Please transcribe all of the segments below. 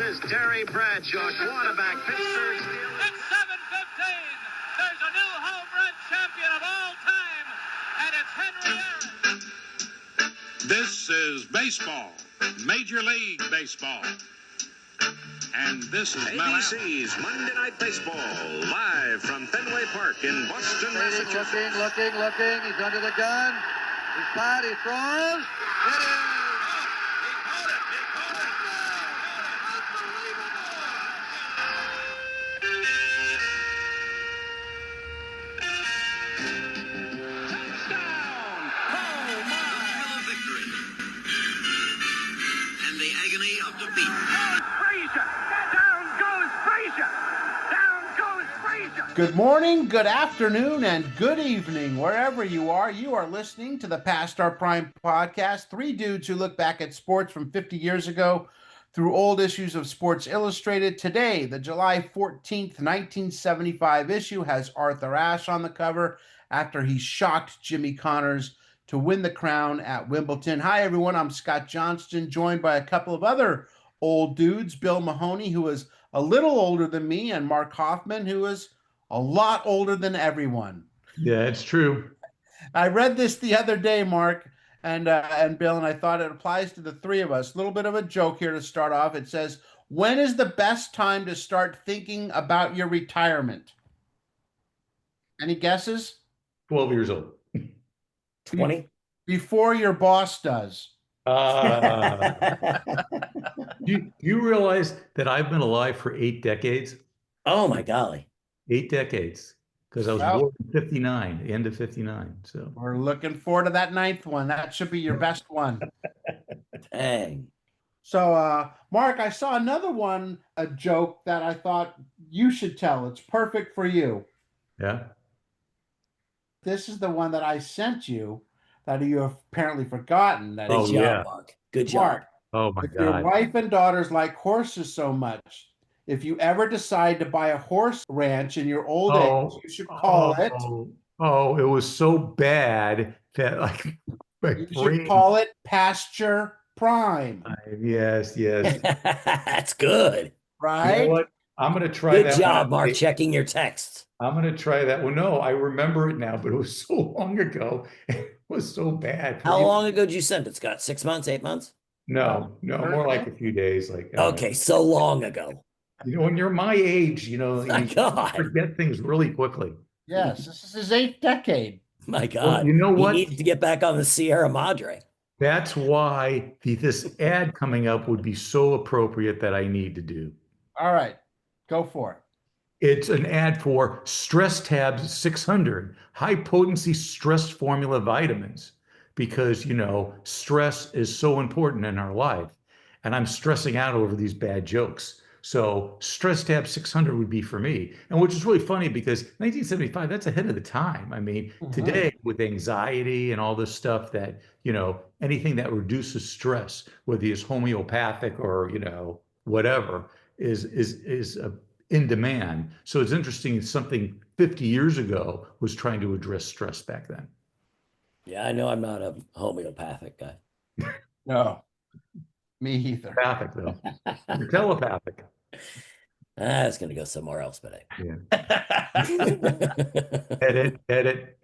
is Terry Bradshaw, quarterback, Pittsburgh Steelers. It's 7:15. There's a new home run champion of all time, and it's Henry Aaron. This is baseball, Major League Baseball. And this is ABC's Monday Night Baseball, live from Fenway Park in Boston, Massachusetts. Looking. He's under the gun. He's tied. He throws. It is. Good morning, good afternoon, and good evening, wherever you are. You are listening to the Past Our Prime podcast. Three dudes who look back at sports from 50 years ago through old issues of Sports Illustrated. Today, the July 14th, 1975 issue has Arthur Ashe on the cover after he shocked Jimmy Connors to win the crown at Wimbledon. Hi, everyone. I'm Scott Johnston, joined by a couple of other old dudes, Bill Mahoney, who is a little older than me, and Mark Hoffman, who is a lot older than everyone. Yeah, it's true. I read this the other day, Mark and Bill, and I thought it applies to the three of us. A little bit of a joke here to start off. It says, when is the best time to start thinking about your retirement? Any guesses? 12 years old. 20? Before your boss does. Do you realize that I've been alive for 8 decades? Oh, my golly. 8 decades, because I was born in 59, the end of 59. So we're looking forward to that 9th one. That should be your best one. Dang. So, Mark, I saw another one, a joke that I thought you should tell. It's perfect for you. Yeah. This is the one that I sent you that you have apparently forgotten. That Good job, Mark. Good job. Mark, oh, my if God. your wife and daughters like horses so much, if you ever decide to buy a horse ranch in your old age, you should call it. Oh, it was so bad that you should call it Pasture Prime. Yes. That's good. Right? You know what? I'm going to try that. Good job, Mark, checking your texts. I'm going to try that. Well, no, I remember it now, but it was so long ago. It was so bad. How long ago did you send it, Scott? 6 months, 8 months? No, more like a few days. Okay, so long ago. When you're my age, you God. forget things really quickly. Yes, this is his 8th decade. My God. Well, you know what? He needs to get back on the Sierra Madre. That's why this ad coming up would be so appropriate that I need to do. All right, go for it. It's an ad for Stress Tabs 600, high potency stress formula vitamins, because, stress is so important in our life. And I'm stressing out over these bad jokes. So Stress Tab 600 would be for me. And which is really funny because 1975, that's ahead of the time. I mean, today with anxiety and all this stuff that, anything that reduces stress, whether it's homeopathic or, whatever, is in demand. So it's interesting, something 50 years ago was trying to address stress back then. Yeah, I know I'm not a homeopathic guy. No, me either. Telepathic, though. You're telepathic. It's going to go somewhere else, but Edit.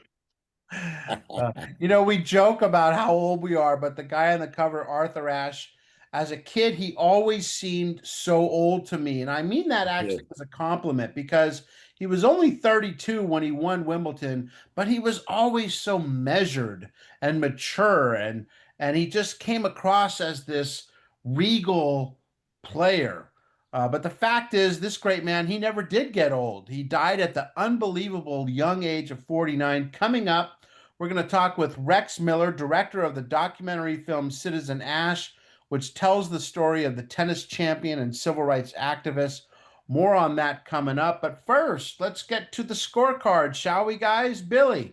We joke about how old we are, but the guy on the cover, Arthur Ashe, as a kid, he always seemed so old to me. And I mean that actually as a compliment, because he was only 32 when he won Wimbledon, but he was always so measured and mature. And he just came across as this regal player. But the fact is, this great man, he never did get old. He died at the unbelievable young age of 49. Coming up, we're going to talk with Rex Miller, director of the documentary film Citizen Ashe, which tells the story of the tennis champion and civil rights activist. More on that coming up. But first, let's get to the scorecard, shall we, guys? Billy.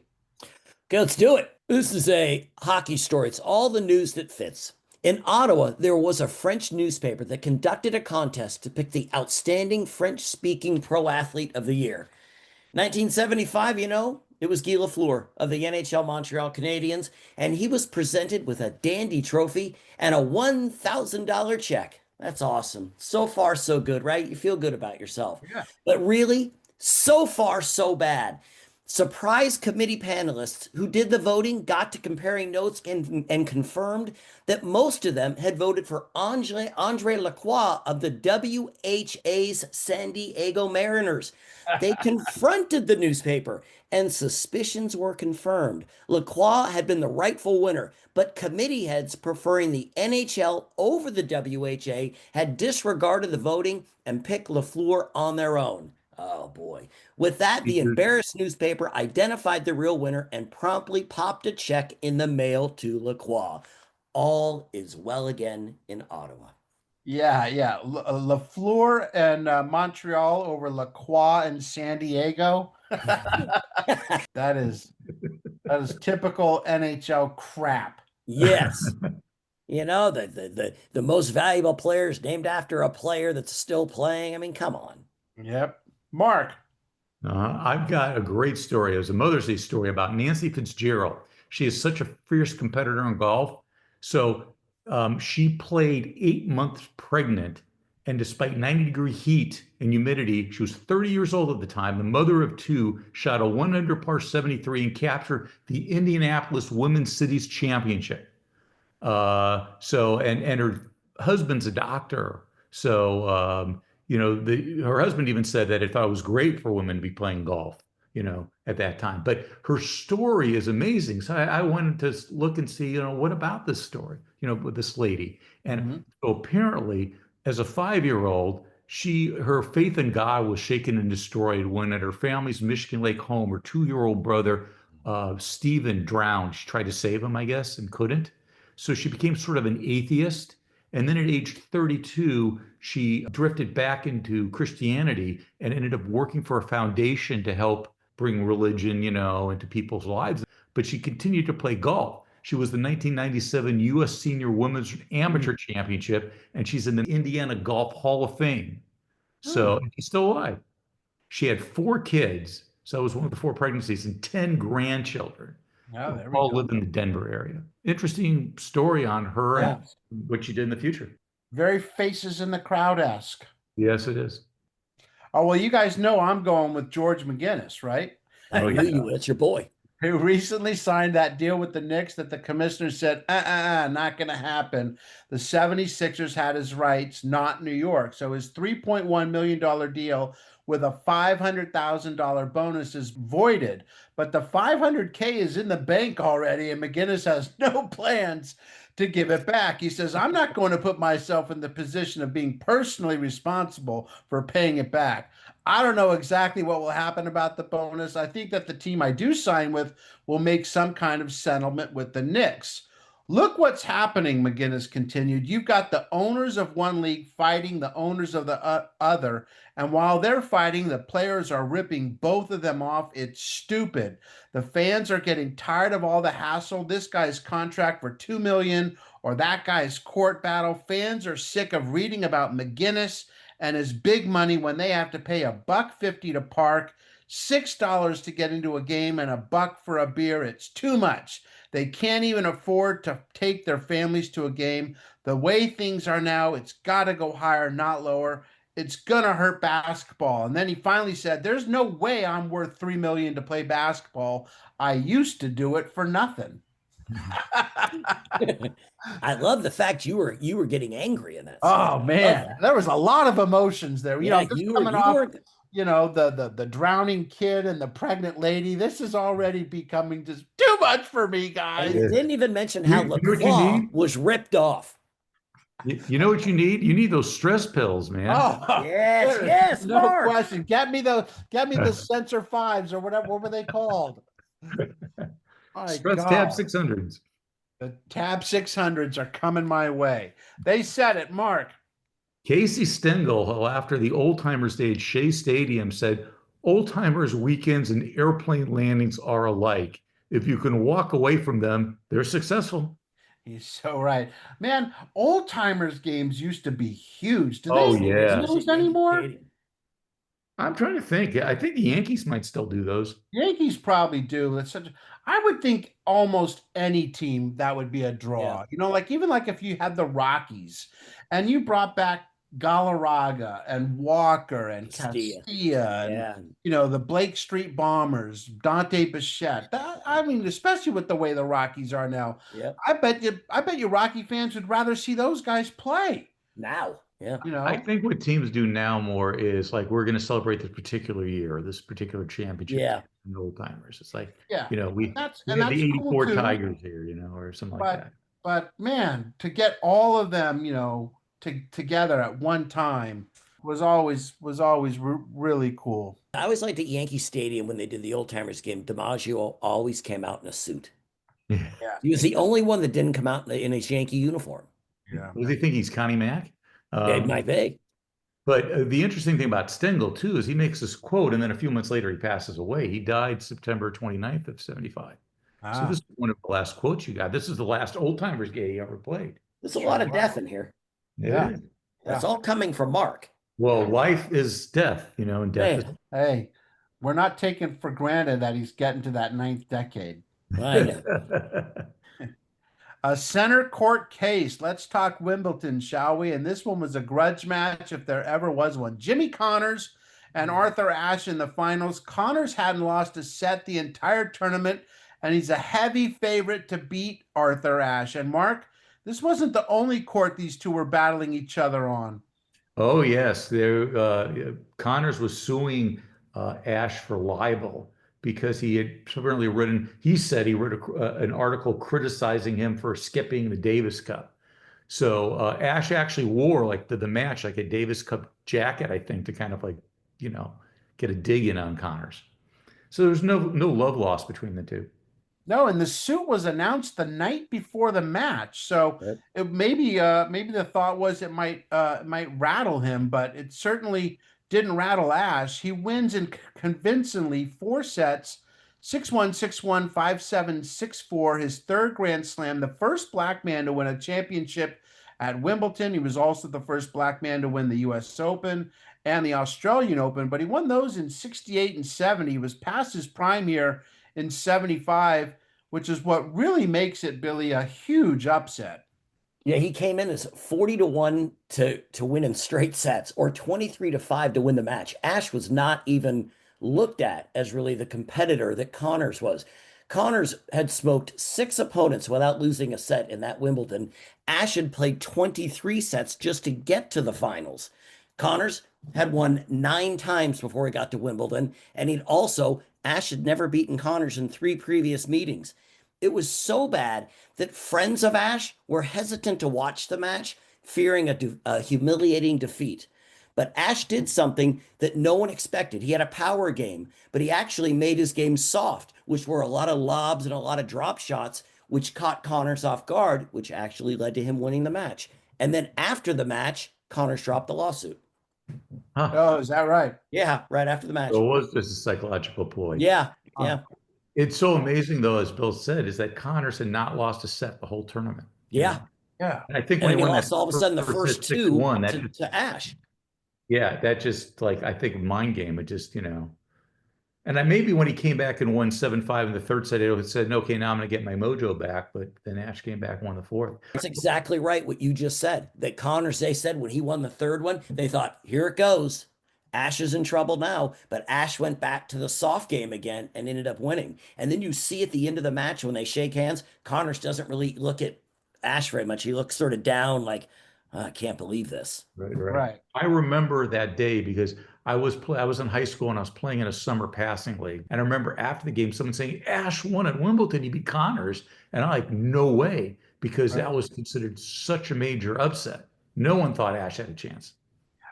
Okay, let's do it. This is a hockey story. It's all the news that fits. In Ottawa, there was a French newspaper that conducted a contest to pick the outstanding French-speaking pro athlete of the year. 1975, it was Guy Lafleur of the NHL Montreal Canadiens, and he was presented with a dandy trophy and a $1,000 check. That's awesome. So far, so good, right? You feel good about yourself. Yeah. But really, so far, so bad. Surprise committee panelists who did the voting got to comparing notes and confirmed that most of them had voted for Andre Lacroix of the WHA's San Diego Mariners. They confronted the newspaper, and suspicions were confirmed. Lacroix had been the rightful winner, but committee heads preferring the NHL over the WHA had disregarded the voting and picked Lafleur on their own. Oh boy. With that, the embarrassed newspaper identified the real winner and promptly popped a check in the mail to Lacroix. All is well again in Ottawa. Yeah, yeah. Lafleur and Montreal over Lacroix and San Diego. That is typical NHL crap. Yes. You know, the most valuable players named after a player that's still playing. I mean, come on. Yep. Mark. I've got a great story. It was a Mother's Day story about Nancy Fitzgerald. She is such a fierce competitor in golf. So she played 8 months pregnant. And despite 90-degree heat and humidity, she was 30 years old at the time. The mother of two shot a 1 under par 73 and captured the Indianapolis Women's Cities Championship. And her husband's a doctor. So, her husband even said that he thought it was great for women to be playing golf, at that time. But her story is amazing. So I wanted to look and see, what about this story, with this lady. And so apparently, as a 5-year-old, her faith in God was shaken and destroyed when at her family's Michigan Lake home, her 2-year-old brother, Stephen, drowned. She tried to save him, I guess, and couldn't. So she became sort of an atheist. And then at age 32, she drifted back into Christianity and ended up working for a foundation to help bring religion, into people's lives. But she continued to play golf. She was the 1997 U.S. Senior Women's Amateur Championship, and she's in the Indiana Golf Hall of Fame. So she's still alive. She had 4 kids. So it was one of the 4 pregnancies and 10 grandchildren. Oh, there we All go. live in the Denver area. Interesting story on her and what she did in the future. Very faces in the crowd-esque. Yes, it is. Oh, well, you guys know I'm going with George McGinnis, right? I knew you would. It's your boy. Who recently signed that deal with the Knicks that the commissioner said, not going to happen. The 76ers had his rights, not New York. So his $3.1 million deal with a $500,000 bonus is voided. But the $500K is in the bank already, and McGinnis has no plans to give it back. He says, I'm not going to put myself in the position of being personally responsible for paying it back. I don't know exactly what will happen about the bonus. I think that the team I do sign with will make some kind of settlement with the Knicks. Look what's happening, McGinnis continued. You've got the owners of one league fighting the owners of the other. And while they're fighting, the players are ripping both of them off. It's stupid. The fans are getting tired of all the hassle. This guy's contract for $2 million or that guy's court battle. Fans are sick of reading about McGinnis and his big money when they have to pay $1.50 to park, $6 to get into a game, and $1 for a beer. It's too much. They can't even afford to take their families to a game. The way things are now, it's got to go higher, not lower. It's going to hurt basketball. And then he finally said, there's no way I'm worth $3 million to play basketball. I used to do it for nothing. I love the fact you were getting angry in that. Oh man, there was a lot of emotions there. Yeah, You know, the drowning kid and the pregnant lady. This is already becoming just too much for me, guys. You didn't even mention how Lacroix was ripped off. You know what you need? You need those stress pills, man. Oh yes, no Mark. question. Get me the Sensor 5s or whatever. What were they called? Stress Tab 600s. The Tab 600s are coming my way. They said it, Mark. Casey Stengel, after the Old Timers Day at Shea Stadium, said, Old Timers weekends and airplane landings are alike. If you can walk away from them, they're successful. He's so right. Man, Old Timers games used to be huge. Do Oh, they yeah. do those anymore? I'm trying to think. I think the Yankees might still do those. Yankees probably do. I would think almost any team that would be a draw. Like even like if you had the Rockies and you brought back Galarraga and Walker and Castilla. Castilla and Yeah. the Blake Street Bombers, Dante Bichette. I mean, especially with the way the Rockies are now, Yep. I bet you Rocky fans would rather see those guys play. Now. Yeah. I think what teams do now more is like we're going to celebrate this particular year, this particular championship. Yeah. Old timers. It's like Yeah. we That's have the '84 cool too. Tigers here, or something like that. But man, to get all of them, together at one time was always really cool. I always liked at Yankee Stadium when they did the old timers game. DiMaggio always came out in a suit. Yeah. He was the only one that didn't come out in his Yankee uniform. Yeah. Does he think he's Connie Mack? It might be. But the interesting thing about Stengel, too, is he makes this quote, and then a few months later, he passes away. He died September 29th of 75. So this is one of the last quotes you got. This is the last old-timers game he ever played. There's a lot of death in here. Yeah. That's all coming from Mark. Well, life is death, and death is... Hey, we're not taking for granted that he's getting to that 9th decade. I know. A center court case. Let's talk Wimbledon, shall we? And this one was a grudge match, if there ever was one. Jimmy Connors and Arthur Ashe in the finals. Connors hadn't lost a set the entire tournament, and he's a heavy favorite to beat Arthur Ashe. And Mark, this wasn't the only court these two were battling each other on. Oh, yes. Connors was suing Ashe for libel because he had apparently he said he wrote an article criticizing him for skipping the Davis Cup. So Ashe actually wore like the match, like a Davis Cup jacket, I think, to kind of like, get a dig in on Connors. So there's no love lost between the two. No, and the suit was announced the night before the match. So maybe the thought was it might rattle him, but it certainly didn't rattle Ashe. He wins in convincingly 4 sets, 6-1, 6-1, 5-7, 6-4, his third Grand Slam, the first black man to win a championship at Wimbledon. He was also the first black man to win the US Open and the Australian Open, but he won those in 68 and 70. He was past his prime here in 75, which is what really makes it, Billy, a huge upset. Yeah, he came in as 40-1 to win in straight sets, or 23-5 to win the match. Ashe was not even looked at as really the competitor that Connors was. Connors had smoked 6 opponents without losing a set in that Wimbledon. Ashe had played 23 sets just to get to the finals. Connors had won 9 times before he got to Wimbledon, and Ashe had never beaten Connors in 3 previous meetings. It was so bad that friends of Ashe were hesitant to watch the match, fearing a humiliating defeat. But Ashe did something that no one expected. He had a power game, but he actually made his game soft, which were a lot of lobs and a lot of drop shots, which caught Connors off guard, which actually led to him winning the match. And then after the match, Connors dropped the lawsuit. Huh. Oh, is that right? Yeah, right after the match. So it was just a psychological ploy. Yeah. It's so amazing, though, as Bill said, is that Connors had not lost a set the whole tournament. Yeah. Yeah. And I think when he lost all of a sudden the first 2 to Ashe. Yeah, that just I think mind game. It just, and maybe when he came back and won 7-5 in the third set, it said, okay, now I'm going to get my mojo back. But then Ashe came back and won the fourth. That's exactly right what you just said. That Connors, they said when he won the third one, they thought, here it goes. Ashe is in trouble now, but Ashe went back to the soft game again and ended up winning. And then you see at the end of the match when they shake hands, Connors doesn't really look at Ashe very much. He looks sort of down like, I can't believe this. Right. I remember that day because I was in high school and I was playing in a summer passing league. And I remember after the game, someone saying, Ashe won at Wimbledon, he beat Connors. And I'm like, no way, because that was considered such a major upset. No one thought Ashe had a chance.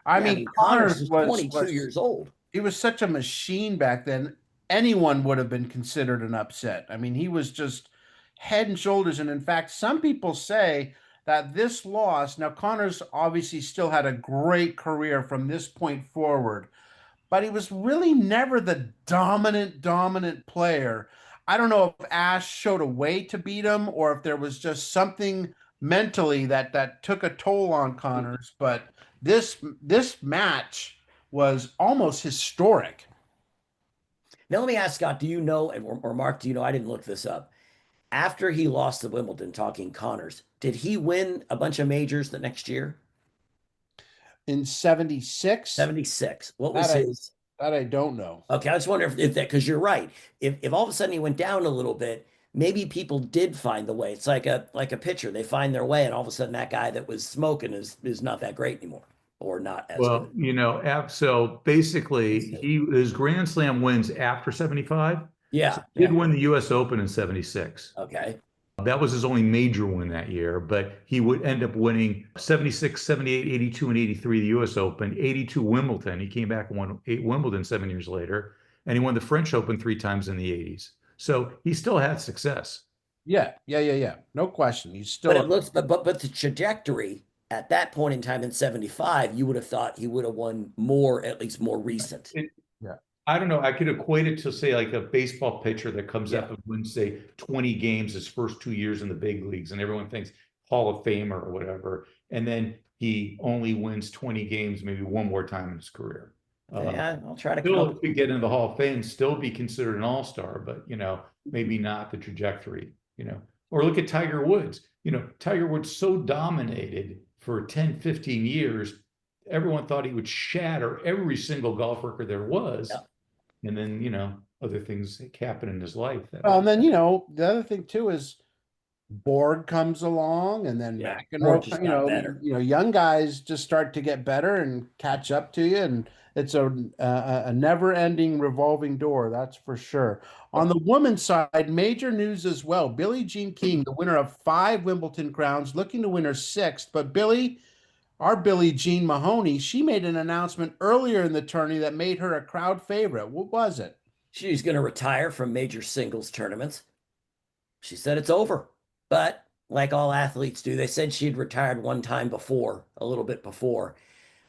I mean, Connors was 22 years old. He was such a machine back then. Anyone would have been considered an upset. I mean, he was just head and shoulders. And in fact, some people say that this loss, now Connors obviously still had a great career from this point forward, but he was really never the dominant player. I don't know if Ashe showed a way to beat him or if there was just something mentally that took a toll on Connors, but this match was almost historic. Now, let me ask Scott, do you know, or Mark, do you know, I didn't look this up. After he lost to Wimbledon, talking Connors, did he win a bunch of majors the next year? In 76, 76. What was that I, his? that I don't know. Okay, I just wonder if that, because you're right. If all of a sudden he went down a little bit, maybe people did find the way. It's like a pitcher. They find their way, and all of a sudden that guy that was smoking is not that great anymore, or not as Well, good. so basically his Grand Slam wins after 75. Yeah, So he did yeah. win the US Open in 76. Okay. That was his only major win that year, but he would end up winning 76, 78, 82, and 83, the US Open, 82 Wimbledon. He came back and won 8 Wimbledon 7 years later, and he won the French Open 3 times in the 80s. So he still had success. Yeah. No question. He's But still it looks, but the trajectory at that point in time in 75, you would have thought he would have won more, at least more recent. yeah. I don't know. I could equate it to, say, like a baseball pitcher that comes Yeah. up and wins, say, 20 games his first 2 years in the big leagues, and everyone thinks Hall of Famer or whatever. And then he only wins 20 games maybe one more time in his career. Yeah, I'll try to come Still up. could get into the Hall of Fame, still be considered an all-star, but, maybe not the trajectory, Or look at Tiger Woods. Tiger Woods so dominated for 10, 15 years, everyone thought he would shatter every single golf record there was. Yeah. And then, other things happen in his life. Well, and then, the other thing too is Borg comes along, and then Yeah, McEnroe, Borg just got better. young guys just start to get better and catch up to you, and it's a never-ending revolving door, that's for sure. On the women's side, major news as well. Billie Jean King, the winner of 5 Wimbledon crowns, looking to win her 6th, but our Billie Jean Mahoney, she made an announcement earlier in the tourney that made her a crowd favorite. What was it? She's going to retire from major singles tournaments. She said it's over. But like all athletes do, they said she'd retired one time before, a little bit before.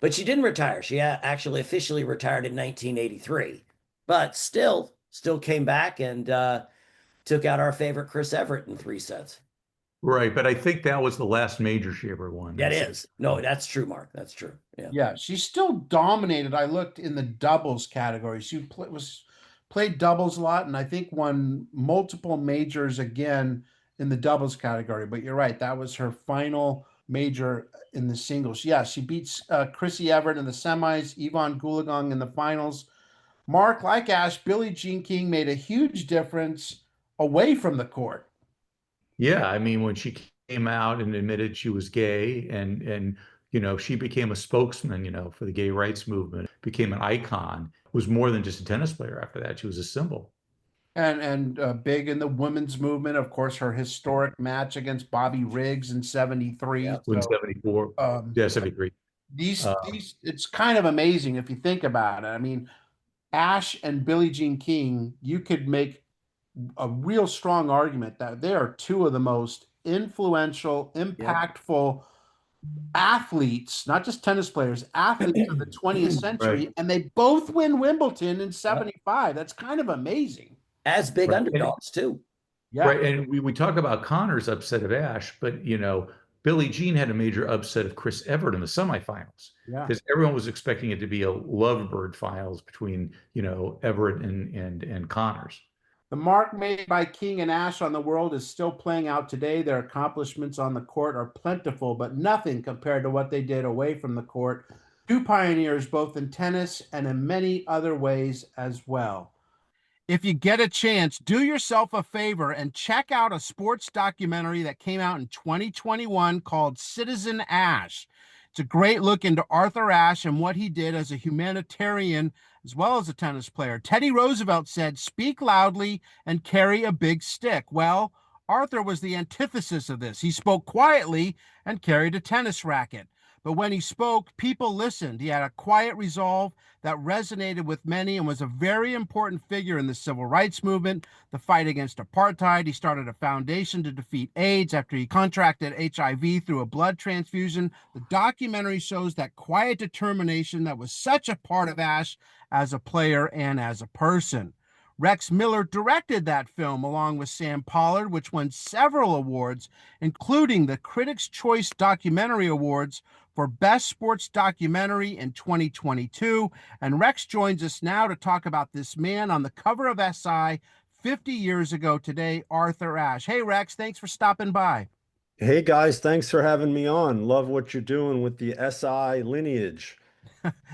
But she didn't retire. She actually officially retired in 1983. But still came back and took out our favorite Chris Everett in 3 sets. Right, but I think that was the last major she ever won. That is. No, that's true, Mark. That's true. Yeah. Yeah, she still dominated. I looked in the doubles category. She played doubles a lot, and I think won multiple majors again in the doubles category. But you're right, that was her final major in the singles. Yeah, she beats Chrissy Everett in the semis, Yvonne Goolagong in the finals. Mark, like Ashe, Billie Jean King made a huge difference away from the court. Yeah, I mean, when she came out and admitted she was gay, and she became a spokesman, for the gay rights movement, became an icon, was more than just a tennis player after that. She was a symbol. And big in the women's movement, of course, her historic match against Bobby Riggs in 73. Yeah. In 74. Yeah, 73. These it's kind of amazing if you think about it. I mean, Ashe and Billie Jean King, you could make a real strong argument that they are 2 of the most influential, impactful athletes, not just tennis players, athletes of the 20th century, Right. and they both win Wimbledon in 75. That's kind of amazing. As big Right. underdogs, too. Yeah. Right, and we talk about Connor's upset of Ashe, but Billie Jean had a major upset of Chris Everett in the semifinals. Yeah. Because everyone was expecting it to be a lovebird finals between Everett and Connors. The mark made by King and Ashe on the world is still playing out today. Their accomplishments on the court are plentiful, but nothing compared to what they did away from the court. 2 pioneers, both in tennis and in many other ways as well. If you get a chance, do yourself a favor and check out a sports documentary that came out in 2021 called Citizen Ashe. It's a great look into Arthur Ashe and what he did as a humanitarian as well as a tennis player. Teddy Roosevelt said, "Speak loudly and carry a big stick." Well, Arthur was the antithesis of this. He spoke quietly and carried a tennis racket. But when he spoke, people listened. He had a quiet resolve that resonated with many and was a very important figure in the civil rights movement, the fight against apartheid. He started a foundation to defeat AIDS after he contracted HIV through a blood transfusion. The documentary shows that quiet determination that was such a part of Ashe as a player and as a person. Rex Miller directed that film along with Sam Pollard, which won several awards, including the Critics' Choice Documentary Awards for Best Sports Documentary in 2022. And Rex joins us now to talk about this man on the cover of SI 50 years ago today, Arthur Ashe. Hey, Rex, thanks for stopping by. Hey guys, thanks for having me on. Love what you're doing with the SI lineage.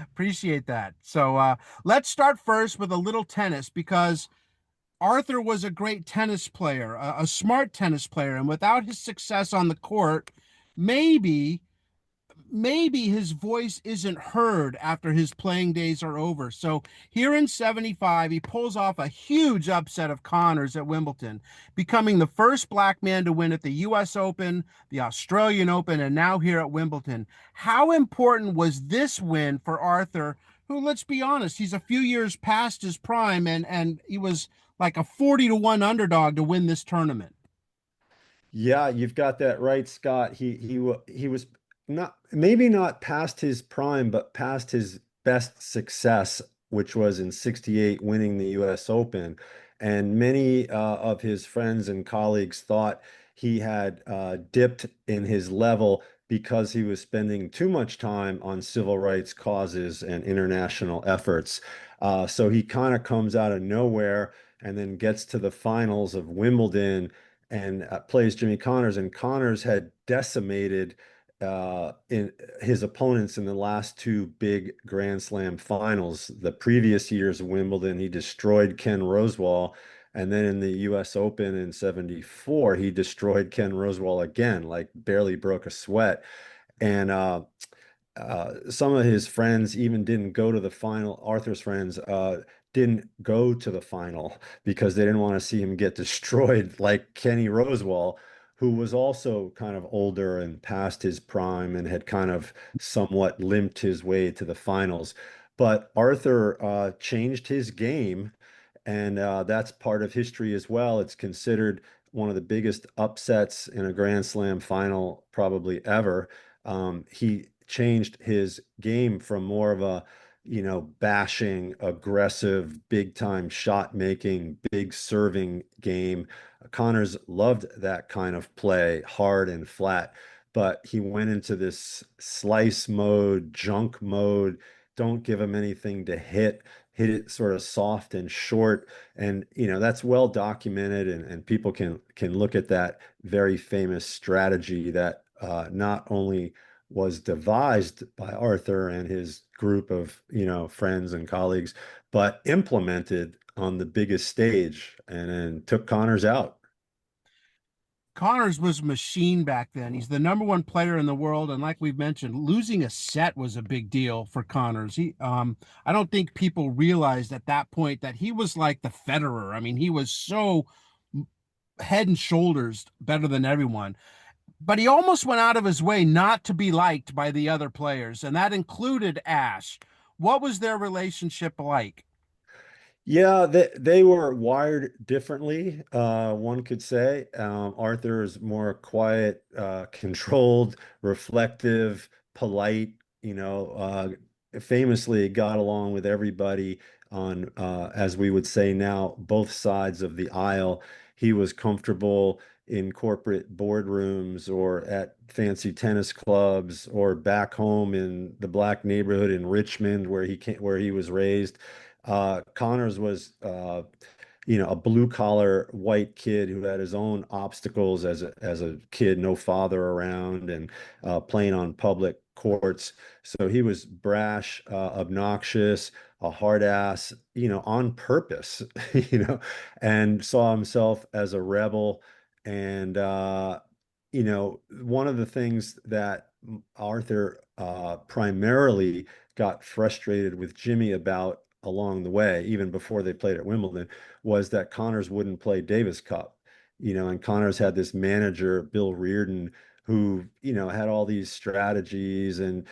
Appreciate that. So let's start first with a little tennis because Arthur was a great tennis player, a smart tennis player, and without his success on the court, maybe his voice isn't heard after his playing days are over. So here in 75, he pulls off a huge upset of Connors at Wimbledon, becoming the first black man to win at the US Open, the Australian Open, and now here at Wimbledon. How important was this win for Arthur, who, let's be honest, he's a few years past his prime, and he was like a 40-1 underdog to win this tournament? Yeah, you've got that right, Scott. He was not maybe not past his prime, but past his best success, which was in 68 winning the US Open. And many of his friends and colleagues thought he had dipped in his level because he was spending too much time on civil rights causes and international efforts. So he kind of comes out of nowhere and then gets to the finals of Wimbledon and plays Jimmy Connors, and Connors had decimated in his opponents in the last two big Grand Slam finals. The previous year's Wimbledon, he destroyed Ken Rosewall, and then in the U.S. Open in '74, he destroyed Ken Rosewall again, like barely broke a sweat. And some of his friends even didn't go to the final. Arthur's friends didn't go to the final because they didn't want to see him get destroyed like Kenny Rosewall, who was also kind of older and past his prime and had kind of somewhat limped his way to the finals. But Arthur changed his game, and that's part of history as well. It's considered one of the biggest upsets in a Grand Slam final probably ever. He changed his game from more of a, bashing, aggressive, big time shot making, big serving game. Connors loved that kind of play, hard and flat, but he went into this slice mode, junk mode, don't give him anything to hit it sort of soft and short. And, that's well documented, and people can look at that very famous strategy that not only was devised by Arthur and his group of, friends and colleagues, but implemented on the biggest stage and took Connors out. Connors was a machine back then. He's the number one player in the world, and like we've mentioned, losing a set was a big deal for Connors. I don't think people realized at that point that he was like the Federer. I mean, he was so head and shoulders better than everyone. But he almost went out of his way not to be liked by the other players, and that included Ashe. What was their relationship like? Yeah, they were wired differently, one could say. Arthur is more quiet, controlled, reflective, polite, famously got along with everybody on, as we would say now, both sides of the aisle. He was comfortable in corporate boardrooms or at fancy tennis clubs or back home in the black neighborhood in Richmond where he was raised. Connors was, a blue collar white kid who had his own obstacles as a kid, no father around, and playing on public courts. So he was brash, obnoxious, a hard ass, on purpose, and saw himself as a rebel. And one of the things that Arthur primarily got frustrated with Jimmy about along the way, even before they played at Wimbledon, was that Connors wouldn't play Davis Cup. And Connors had this manager, Bill Reardon, who, had all these strategies and,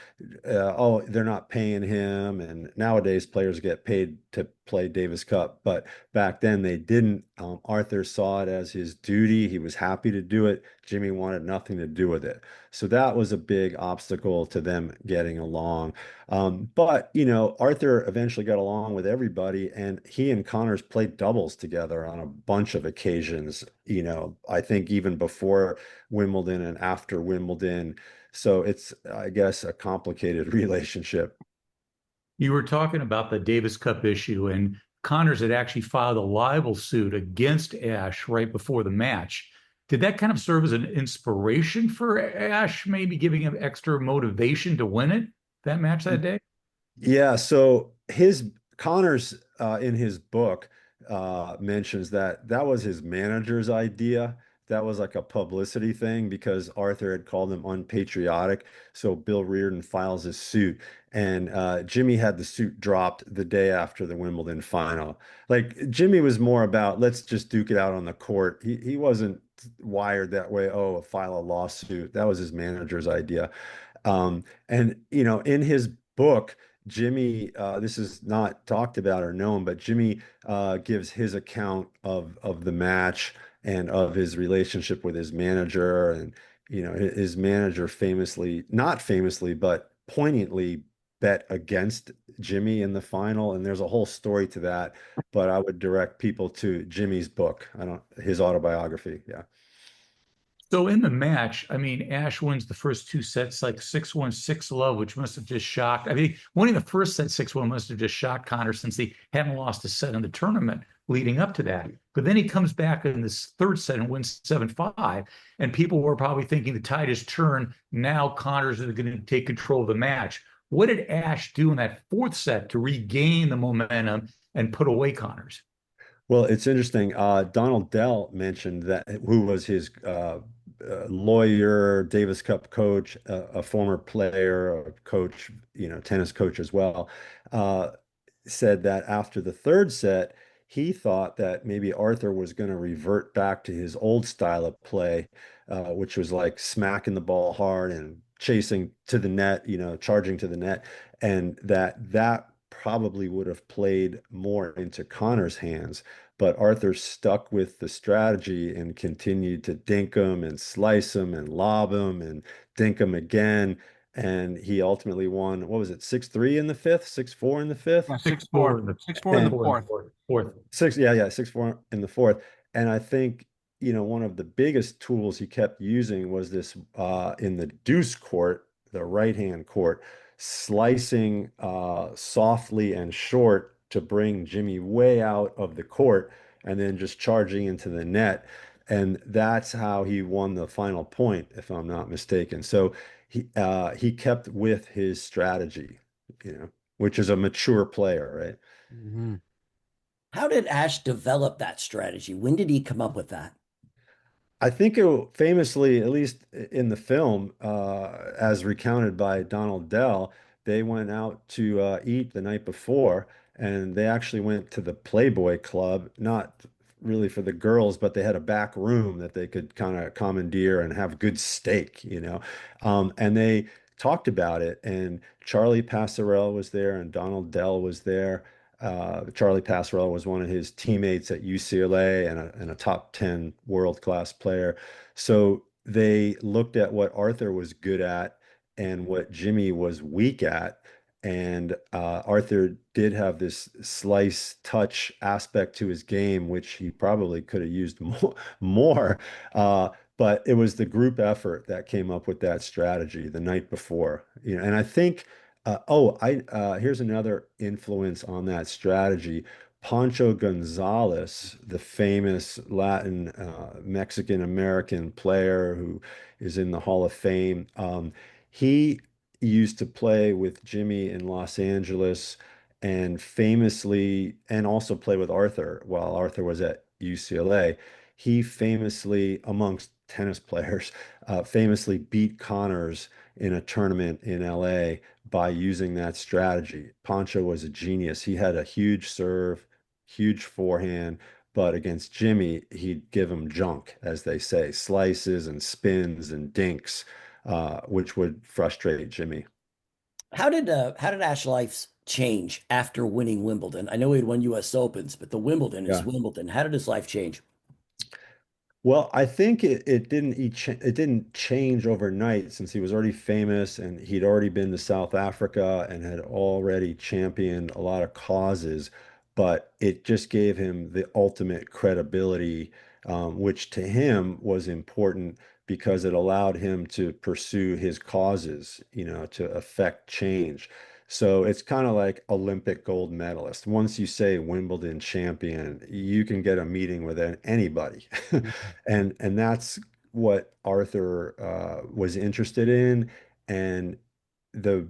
oh, they're not paying him. And nowadays players get paid to play Davis Cup, but back then they didn't. Arthur saw it as his duty. He was happy to do it. Jimmy wanted nothing to do with it. So that was a big obstacle to them getting along. But, Arthur eventually got along with everybody, and he and Connors played doubles together on a bunch of occasions, I think even before Wimbledon and after Wimbledon. So it's, I guess, a complicated relationship. You were talking about the Davis Cup issue, and Connors had actually filed a libel suit against Ashe right before the match. Did that kind of serve as an inspiration for Ashe, maybe giving him extra motivation to win that match that day? Yeah, so his Connors in his book mentions that that was his manager's idea. That was like a publicity thing because Arthur had called him unpatriotic. So Bill Reardon files his suit, and Jimmy had the suit dropped the day after the Wimbledon final. Like Jimmy was more about let's just duke it out on the court. He wasn't wired that way. Oh, file a lawsuit. That was his manager's idea. And in his book, Jimmy, this is not talked about or known, but Jimmy gives his account of the match and of his relationship with his manager. And, his manager famously, not famously, but poignantly bet against Jimmy in the final. And there's a whole story to that, but I would direct people to Jimmy's book. His autobiography. Yeah. So in the match, I mean, Ashe wins the first two sets like 6-1, 6-love, which must have just shocked. I mean, winning the first set 6-1 must have just shocked Connor since he hadn't lost a set in the tournament leading up to that. But then he comes back in this third set and wins 7-5. And people were probably thinking the tide has turned. Now Connor's going to take control of the match. What did Ashe do in that fourth set to regain the momentum and put away Connors? Well, it's interesting. Donald Dell mentioned that who was his lawyer, Davis Cup coach, a former player, a coach, tennis coach as well, said that after the third set, he thought that maybe Arthur was going to revert back to his old style of play, which was like smacking the ball hard and chasing to the net, charging to the net, and that probably would have played more into Connor's hands. But Arthur stuck with the strategy and continued to dink him and slice him and lob him and dink him again. And he ultimately won, what was it, 6-3 in the fifth, 6-4 in the fifth? Yeah, 6-4. 6-4 in the fourth. Fourth. 6-4 in the fourth. And I think, one of the biggest tools he kept using was this in the deuce court, the right-hand court, slicing softly and short to bring Jimmy way out of the court and then just charging into the net. And that's how he won the final point, if I'm not mistaken. So he kept with his strategy, which is a mature player, right? Mm-hmm. How did Ashe develop that strategy? When did he come up with that? I think famously, at least in the film, as recounted by Donald Dell, they went out to eat the night before, and they actually went to the Playboy Club, not really for the girls, but they had a back room that they could kind of commandeer and have good steak. And they talked about it, and Charlie Passarella was there, and Donald Dell was there. Charlie Passarella was one of his teammates at UCLA and a top 10 world-class player. So they looked at what Arthur was good at and what Jimmy was weak at. And Arthur did have this slice touch aspect to his game, which he probably could have used more. But it was the group effort that came up with that strategy the night before. And I think here's another influence on that strategy. Pancho Gonzalez, the famous Latin Mexican American player who is in the Hall of Fame, he used to play with Jimmy in Los Angeles and famously, and also play with Arthur while Arthur was at UCLA. He famously, amongst tennis players, famously beat Connors in a tournament in LA by using that strategy. Pancho was a genius. He had a huge serve, huge forehand, but against Jimmy, he'd give him junk, as they say, slices and spins and dinks, which would frustrate Jimmy. How did Ashe change after winning Wimbledon? I know he had won US Opens, but the Wimbledon is Yeah. Wimbledon. How did his life change? Well, I think it didn't change overnight since he was already famous and he'd already been to South Africa and had already championed a lot of causes, but it just gave him the ultimate credibility, which to him was important because it allowed him to pursue his causes, to affect change. So it's kind of like Olympic gold medalist. Once you say Wimbledon champion, you can get a meeting with anybody. And that's what Arthur was interested in. And the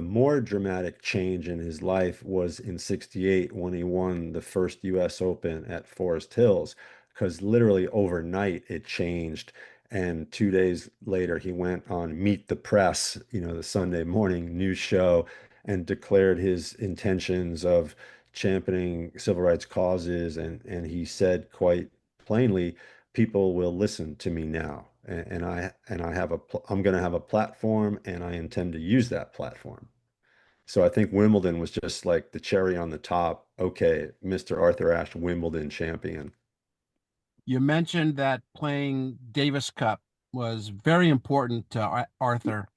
more dramatic change in his life was in 68 when he won the first US Open at Forest Hills, because literally overnight it changed. And 2 days later, he went on Meet the Press, the Sunday morning news show, and declared his intentions of championing civil rights causes. And he said quite plainly, people will listen to me now. I'm going to have a platform and I intend to use that platform. So I think Wimbledon was just like the cherry on the top. Okay, Mr. Arthur Ashe, Wimbledon champion. You mentioned that playing Davis Cup was very important to Arthur,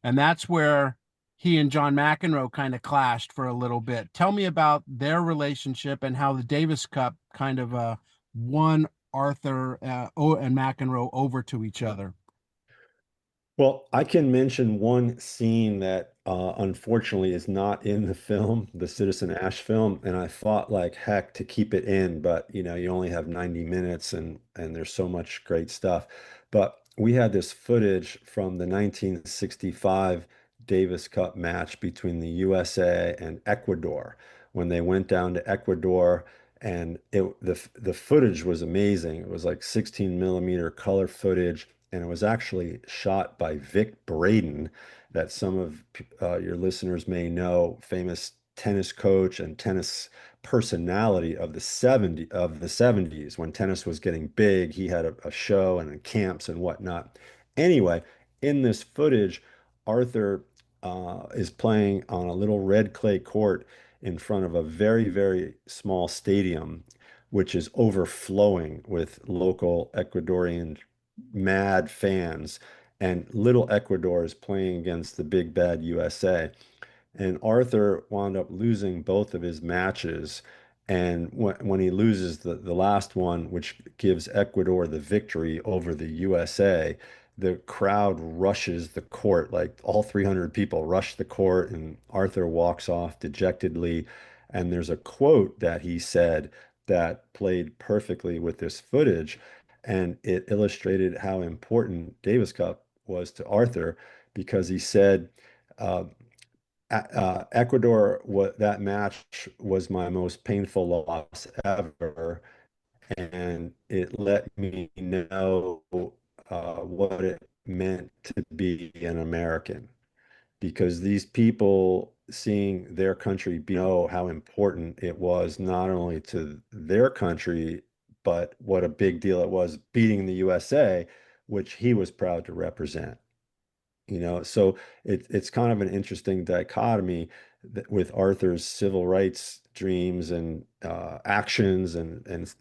and that's where he and John McEnroe kind of clashed for a little bit. Tell me about their relationship and how the Davis Cup kind of won Arthur and McEnroe over to each other. Well, I can mention one scene that unfortunately is not in the film, the Citizen Ash film, and I fought like heck to keep it in, but you only have 90 minutes and there's so much great stuff. But we had this footage from the 1965 Davis Cup match between the USA and Ecuador when they went down to Ecuador. And the footage was amazing. It was like 16 millimeter color footage, and it was actually shot by Vic Braden, that some of your listeners may know, famous tennis coach and tennis personality of the 70s when tennis was getting big. He had a show and camps and whatnot. Anyway, in this footage, Arthur is playing on a little red clay court in front of a very, very small stadium, which is overflowing with local Ecuadorian mad fans. And little Ecuador is playing against the big bad USA. And Arthur wound up losing both of his matches. And when he loses the last one, which gives Ecuador the victory over the USA, the crowd rushes the court. Like all 300 people rush the court, and Arthur walks off dejectedly. And there's a quote that he said that played perfectly with this footage. And it illustrated how important Davis Cup was to Arthur because he said, uh, Ecuador, that match was my most painful loss ever, and it let me know what it meant to be an American. Because these people seeing their country know how important it was not only to their country, but what a big deal it was beating the USA, which he was proud to represent. So it's kind of an interesting dichotomy with Arthur's civil rights dreams and actions and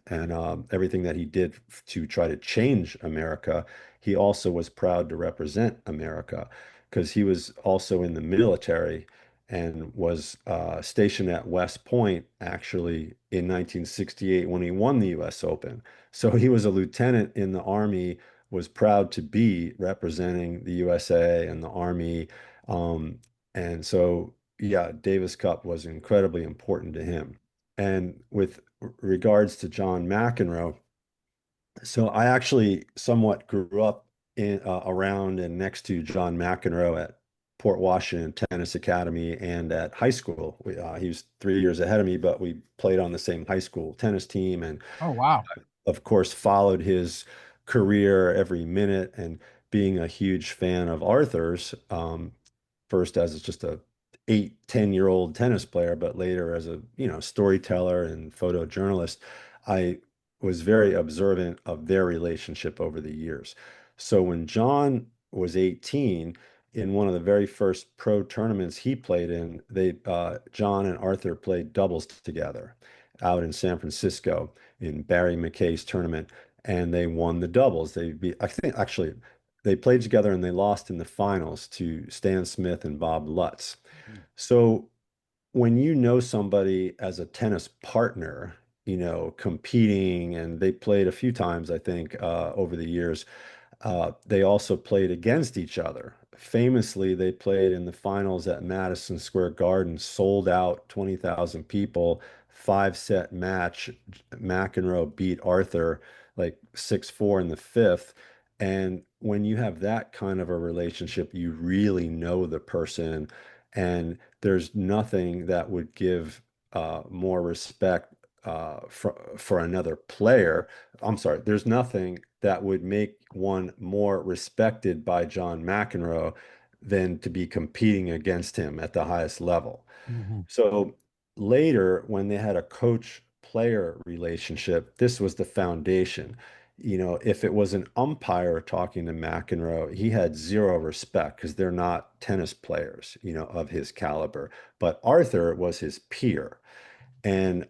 everything that he did to try to change America. He also was proud to represent America because he was also in the military and was stationed at West Point actually in 1968 when he won the U.S. Open. So he was a lieutenant in the Army, was proud to be representing the USA and the Army. Um, and so, yeah, Davis Cup was incredibly important to him. And with regards to John McEnroe, so I actually somewhat grew up around and next to John McEnroe at Port Washington Tennis Academy and at high school. He was 3 years ahead of me, but we played on the same high school tennis team. And Oh, wow. of course, followed his career every minute and being a huge fan of Arthur's, first as just a 8, 10-year-old tennis player, but later as a, storyteller and photojournalist, I was very observant of their relationship over the years. So when John was 18, in one of the very first pro tournaments he played in, John and Arthur played doubles together out in San Francisco in Barry McKay's tournament, and they won the doubles. I think actually they played together and they lost in the finals to Stan Smith and Bob Lutz. So when you know somebody as a tennis partner, competing, and they played a few times, I think, over the years, they also played against each other. Famously, they played in the finals at Madison Square Garden, sold out, 20,000 people, 5-set match. McEnroe beat Arthur like 6-4 in the fifth. And when you have that kind of a relationship, you really know the person, and there's nothing that would give more respect for another player. I'm sorry, there's nothing that would make one more respected by John McEnroe than to be competing against him at the highest level. Mhm. So later, when they had a coach-player relationship, this was the foundation. If it was an umpire talking to McEnroe, he had zero respect because they're not tennis players, of his caliber. But Arthur was his peer. And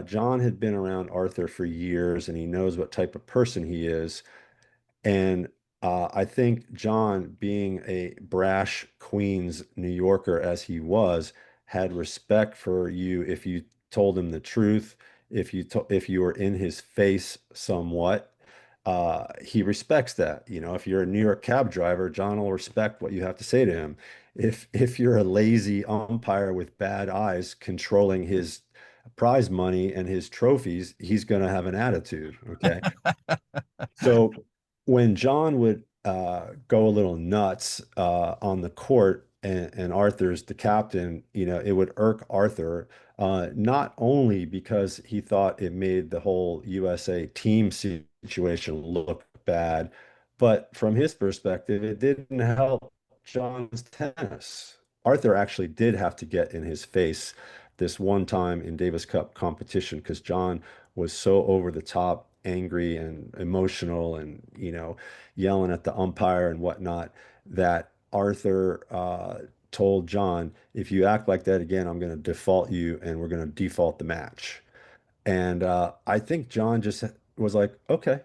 John had been around Arthur for years, and he knows what type of person he is. And I think John, being a brash Queens New Yorker as he was, had respect for you if you told him the truth, if you were in his face somewhat. He respects that. If you're a New York cab driver, John will respect what you have to say to him. If you're a lazy umpire with bad eyes controlling his prize money and his trophies, he's going to have an attitude. Okay. So when John would go a little nuts on the court, and Arthur's the captain, it would irk Arthur, not only because he thought it made the whole USA team situation look bad, but from his perspective, it didn't help John's tennis. Arthur actually did have to get in his face this one time in Davis Cup competition because John was so over the top, angry and emotional, and yelling at the umpire and whatnot, that Arthur told John, if you act like that again, I'm going to default you and we're going to default the match. And I think John just was like, okay,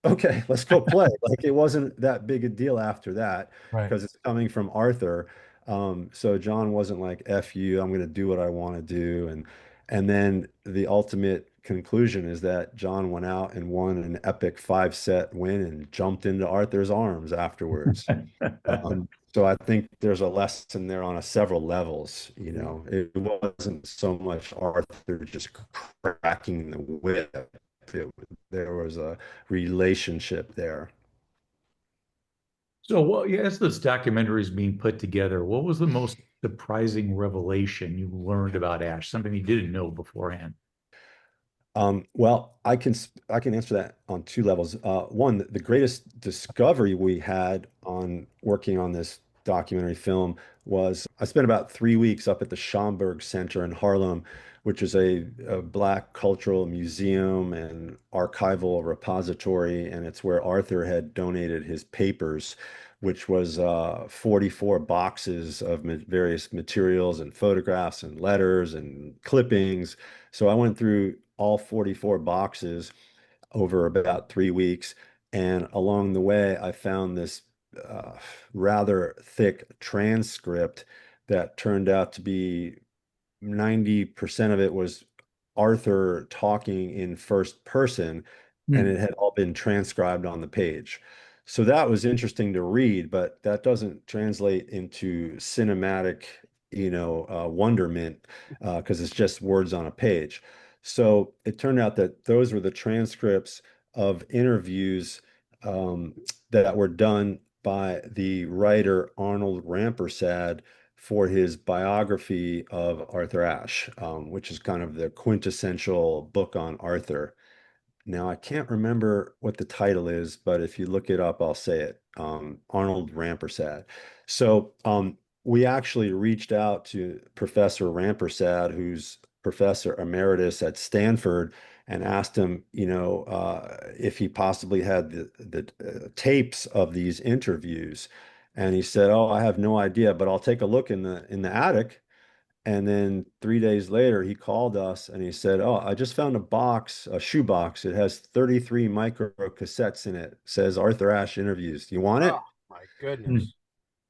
let's go play. Like, it wasn't that big a deal after that Right. because it's coming from Arthur. So John wasn't like, F you, I'm going to do what I want to do. And then the ultimate conclusion is that John went out and won an epic 5-set win and jumped into Arthur's arms afterwards. So I think there's a lesson there on several levels. It wasn't so much Arthur just cracking the whip. There was a relationship there. So, well, yeah, as this documentary is being put together, what was the most surprising revelation you learned about Ashe? Something you didn't know beforehand? Well, I can answer that on two levels. One, the greatest discovery we had on working on this documentary film was I spent about 3 weeks up at the Schomburg Center in Harlem, which is a Black cultural museum and archival repository, and it's where Arthur had donated his papers, which was 44 boxes of various materials and photographs and letters and clippings. So I went through all 44 boxes over about 3 weeks. And along the way, I found this uh, rather thick transcript that turned out to be 90% of it was Arthur talking in first person, and Hmm. it had all been transcribed on the page. So that was interesting to read, but that doesn't translate into cinematic, wonderment, because it's just words on a page. So it turned out that those were the transcripts of interviews um, that were done by the writer Arnold Rampersad for his biography of Arthur Ashe, which is kind of the quintessential book on Arthur. Now, I can't remember what the title is, but if you look it up, I'll say it. Arnold Rampersad. So we actually reached out to Professor Rampersad, who's professor emeritus at Stanford, and asked him, if he possibly had the tapes of these interviews. And he said, "Oh, I have no idea, but I'll take a look in the attic." And then 3 days later, he called us and he said, "Oh, I just found a shoe box. It has 33 micro cassettes in it. It says Arthur Ashe interviews. Do you want Oh it?" my Hmm. goodness.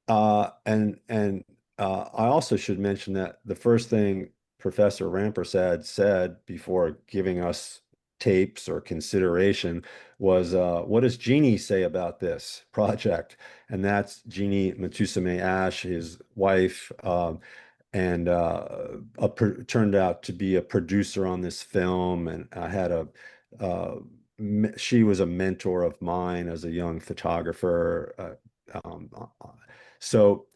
And I also should mention that the first thing Professor Rampersad said before giving us tapes or consideration was, "What does Jeannie say about this project?" And that's Jeannie Matusame Ashe, his wife, and turned out to be a producer on this film. And I had uh, she was a mentor of mine as a young photographer. So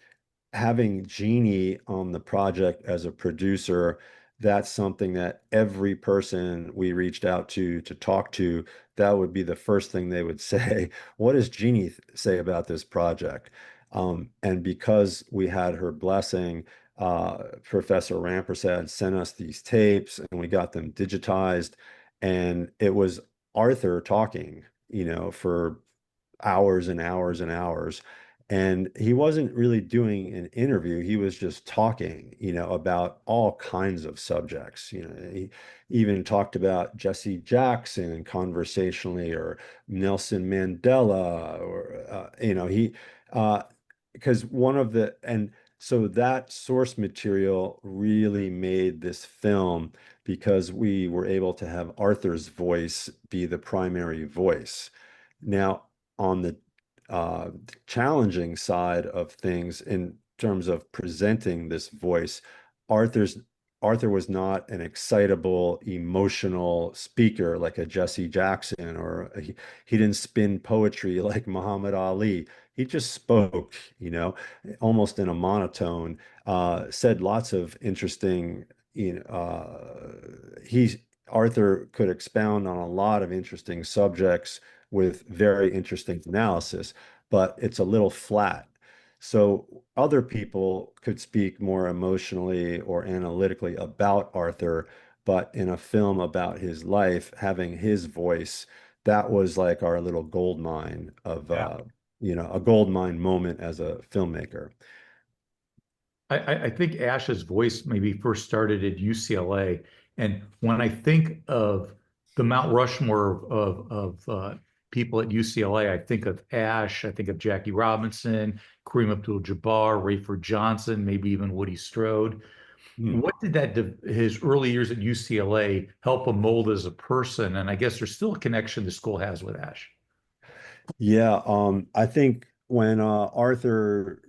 having Jeannie on the project as a producer, that's something that every person we reached out to talk to, that would be the first thing they would say. What does Jeannie say about this project? And because we had her blessing, Professor Rampersad sent us these tapes and we got them digitized. And it was Arthur talking, for hours and hours and hours. And he wasn't really doing an interview. He was just talking, about all kinds of subjects. He even talked about Jesse Jackson conversationally, or Nelson Mandela, or, uh, because so that source material really made this film, because we were able to have Arthur's voice be the primary voice. Now, on the challenging side of things in terms of presenting this voice, Arthur's Arthur was not an excitable, emotional speaker like a Jesse Jackson, or he didn't spin poetry like Muhammad Ali. He just spoke, almost in a monotone, said lots of interesting, Arthur could expound on a lot of interesting subjects with very interesting analysis, but it's a little flat. So other people could speak more emotionally or analytically about Arthur, but in a film about his life, having his voice, that was like our little gold mine of, Yeah. a gold mine moment as a filmmaker. I think Ash's voice maybe first started at UCLA. And when I think of the Mount Rushmore of people at UCLA, I think of Ashe, I think of Jackie Robinson, Kareem Abdul-Jabbar, Rayford Johnson, maybe even Woody Strode. Hmm. What did his early years at UCLA help him mold as a person? And I guess there's still a connection the school has with Ashe. Yeah, I think when Arthur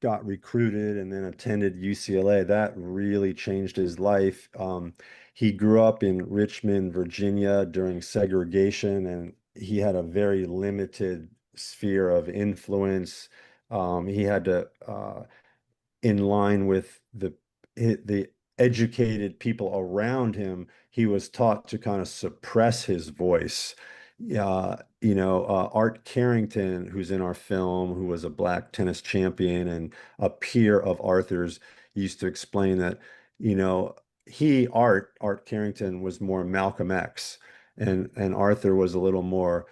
got recruited and then attended UCLA, that really changed his life. He grew up in Richmond, Virginia during segregation, and he had a very limited sphere of influence. He had to, in line with the educated people around him, he was taught to kind of suppress his voice. Art Carrington, who's in our film, who was a black tennis champion and a peer of Arthur's, used to explain that, Art Carrington was more Malcolm X, and Arthur was a little more,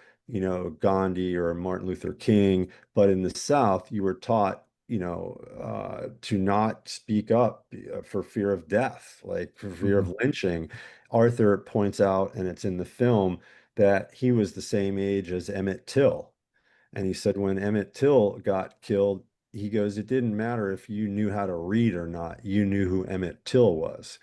Gandhi or Martin Luther King. But in the South, you were taught, to not speak up for fear of death, like for fear of Mhm. lynching. Arthur points out, and it's in the film, that he was the same age as Emmett Till. And he said when Emmett Till got killed, he goes, it didn't matter if you knew how to read or not, you knew who Emmett Till was.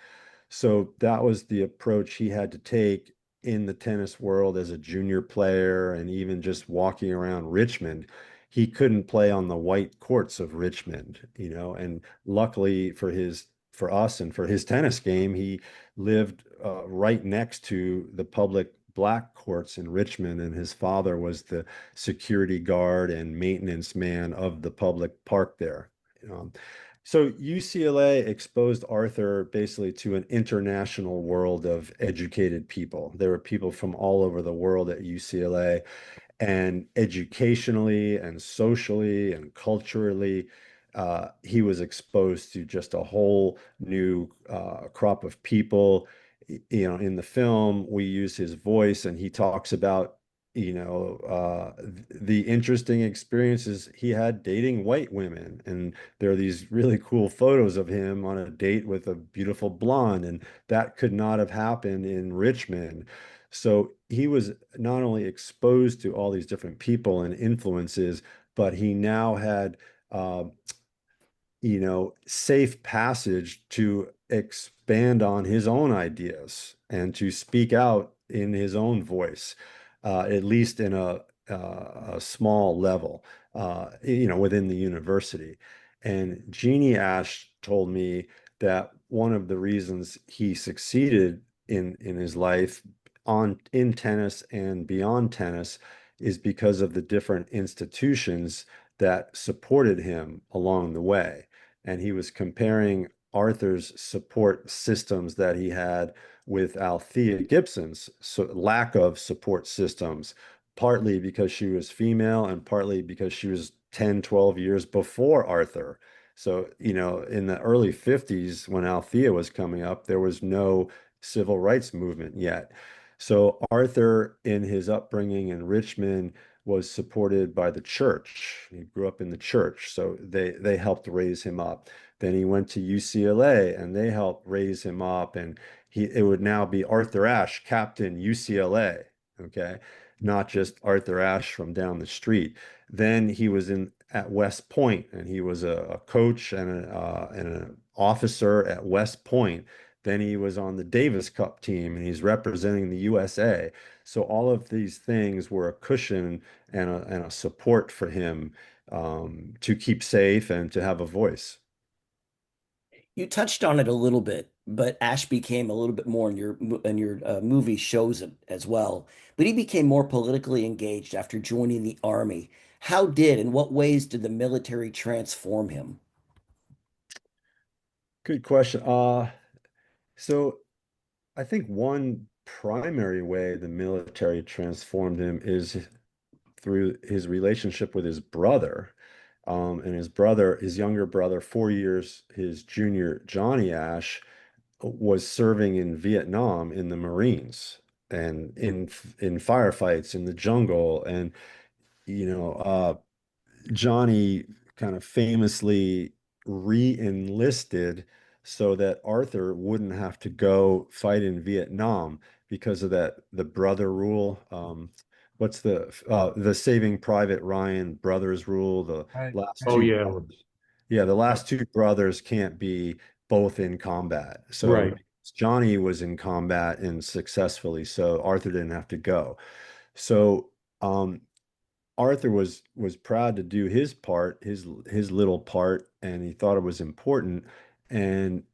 So that was the approach he had to take in the tennis world as a junior player, and even just walking around Richmond. He couldn't play on the white courts of Richmond, and luckily for us and for his tennis game, he lived right next to the public black courts in Richmond, and his father was the security guard and maintenance man of the public park there. Um, so UCLA exposed Arthur basically to an international world of educated people. There were people from all over the world at UCLA, and educationally and socially and culturally, he was exposed to just a whole new crop of people. In the film, we use his voice, and he talks about, the interesting experiences he had dating white women. And there are these really cool photos of him on a date with a beautiful blonde, and that could not have happened in Richmond. So he was not only exposed to all these different people and influences, but he now had, uh, safe passage to expand on his own ideas and to speak out in his own voice, at least in a small level, within the university. And Jeannie Ash told me that one of the reasons he succeeded in his life in tennis and beyond tennis is because of the different institutions that supported him along the way. And he was comparing Arthur's support systems that he had with Althea Gibson's lack of support systems, partly because she was female and partly because she was 10, 12 years before Arthur. So, in the early 50s, when Althea was coming up, there was no civil rights movement yet. So Arthur, in his upbringing in Richmond, was supported by the church. He grew up in the church, so they helped raise him up. Then he went to UCLA, and they helped raise him up, and it would now be Arthur Ashe, Captain UCLA, okay, not just Arthur Ashe from down the street. Then he was in at West Point, and he was a coach and an officer at West Point. Then he was on the Davis Cup team, and he's representing the USA. So all of these things were a cushion and a support for him, to keep safe and to have a voice. You touched on it a little bit, but Ash became a little bit more in your movie shows it as well. But he became more politically engaged after joining the army. How did, in what ways did the military transform him? Good question. So I think one primary way the military transformed him is through his relationship with his brother. And his younger brother, 4 years, his junior, Johnny Ash, was serving in Vietnam in the Marines and in firefights in the jungle. And, you know, uh, Johnny kind of famously re-enlisted so that Arthur wouldn't have to go fight in Vietnam because of the brother rule. What's the Saving Private Ryan brothers rule? The Right. last Oh two yeah, brothers. Yeah, the last two brothers can't be both in combat. So right. Johnny was in combat and successfully, so Arthur didn't have to go. So um, Arthur was proud to do his part, his little part, and he thought it was important. And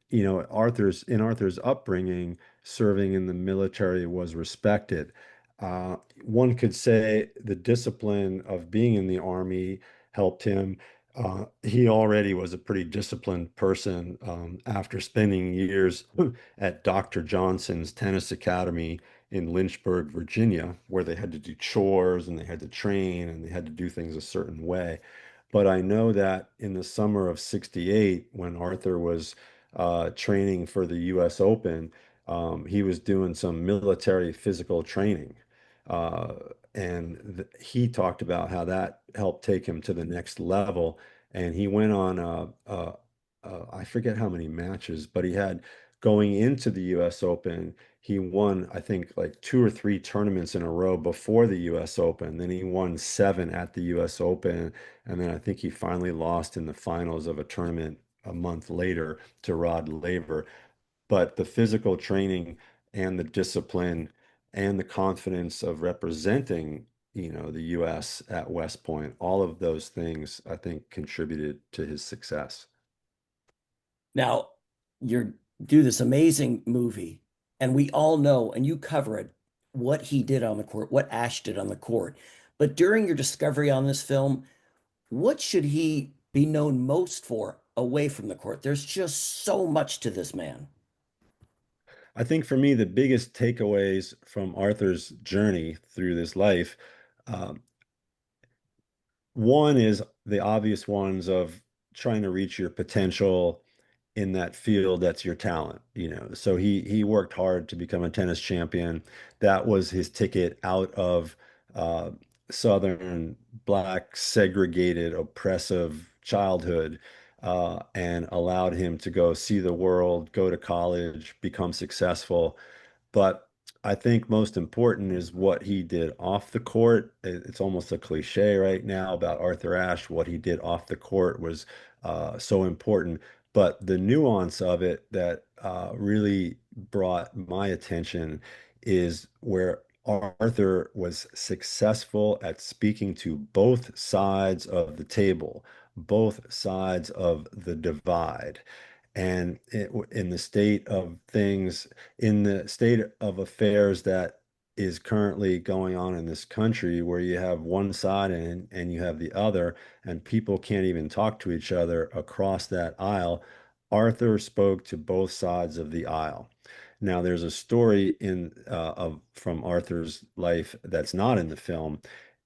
Arthur's upbringing, serving in the military was respected. One could say the discipline of being in the army helped him. He already was a pretty disciplined person, after spending years at Dr. Johnson's tennis academy in Lynchburg, Virginia, where they had to do chores and they had to train and they had to do things a certain way. But I know that in the summer of '68, when Arthur was training for the US Open, he was doing some military physical training. Uh, and he talked about how that helped take him to the next level. And he went on, I forget how many matches, but he had going into the US Open, he won, I think, like two or three tournaments in a row before the US Open. Then he won seven at the US Open. And then I think he finally lost in the finals of a tournament a month later to Rod Laver. But the physical training and the discipline and the confidence of representing, the US at West Point, all of those things, I think, contributed to his success. Now, you do this amazing movie, and we all know, and you cover it, what he did on the court, what Ash did on the court. But during your discovery on this film, what should he be known most for away from the court? There's just so much to this man. I think for me, the biggest takeaways from Arthur's journey through this life, um, one is the obvious ones of trying to reach your potential in that field that's your talent, So he worked hard to become a tennis champion. That was his ticket out of uh, Southern black segregated oppressive childhood, and allowed him to go see the world, go to college, become successful. But I think most important is what he did off the court. It's almost a cliche right now about Arthur Ashe. What he did off the court was so important. But the nuance of it that really brought my attention is where Arthur was successful at speaking to both sides of the table, both sides of the divide. And in the state of things, in the state of affairs that is currently going on in this country, where you have one side and you have the other, and people can't even talk to each other across that aisle, Arthur spoke to both sides of the aisle. Now, there's a story in of from Arthur's life that's not in the film,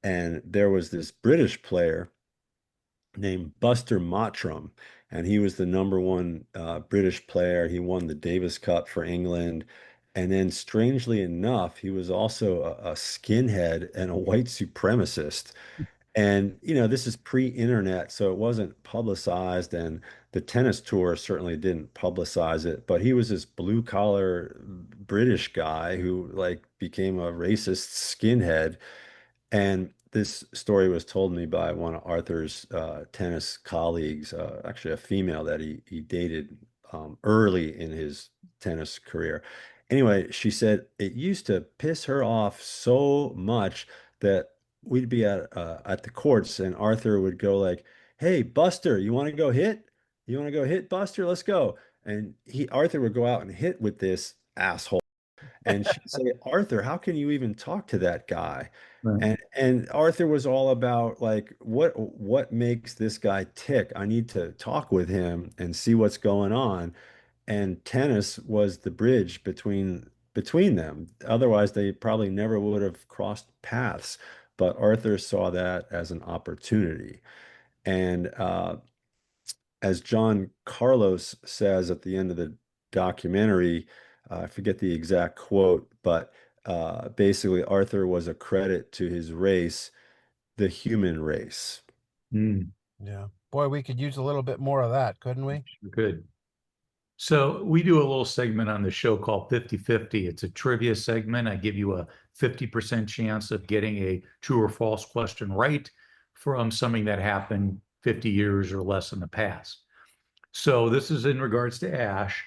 and there was this British player named Buster Mottram, and he was the number one British player. He won the Davis Cup for England. And then, strangely enough, he was also a skinhead and a white supremacist. And, this is pre-internet, so it wasn't publicized, and the tennis tour certainly didn't publicize it. But he was this blue-collar British guy who like became a racist skinhead. And this story was told me by one of Arthur's tennis colleagues, actually a female that he dated early in his tennis career. Anyway, she said it used to piss her off so much that we'd be at the courts and Arthur would go like, "Hey, Buster, you want to go hit? You want to go hit, Buster? Let's go." And Arthur would go out and hit with this asshole. And she'd say, "Arthur, how can you even talk to that guy?" Right. And Arthur was all about like, what makes this guy tick? I need to talk with him and see what's going on. And tennis was the bridge between them. Otherwise, they probably never would have crossed paths. But Arthur saw that as an opportunity. And as John Carlos says at the end of the documentary, I forget the exact quote, but basically Arthur was a credit to his race, the human race. Mm, Yeah. Boy, we could use a little bit more of that, couldn't we? good. So we do a little segment on the show called 50/50. It's a trivia segment. I give you a 50% chance of getting a true or false question right from something that happened 50 years or less in the past. So this is in regards to Ashe.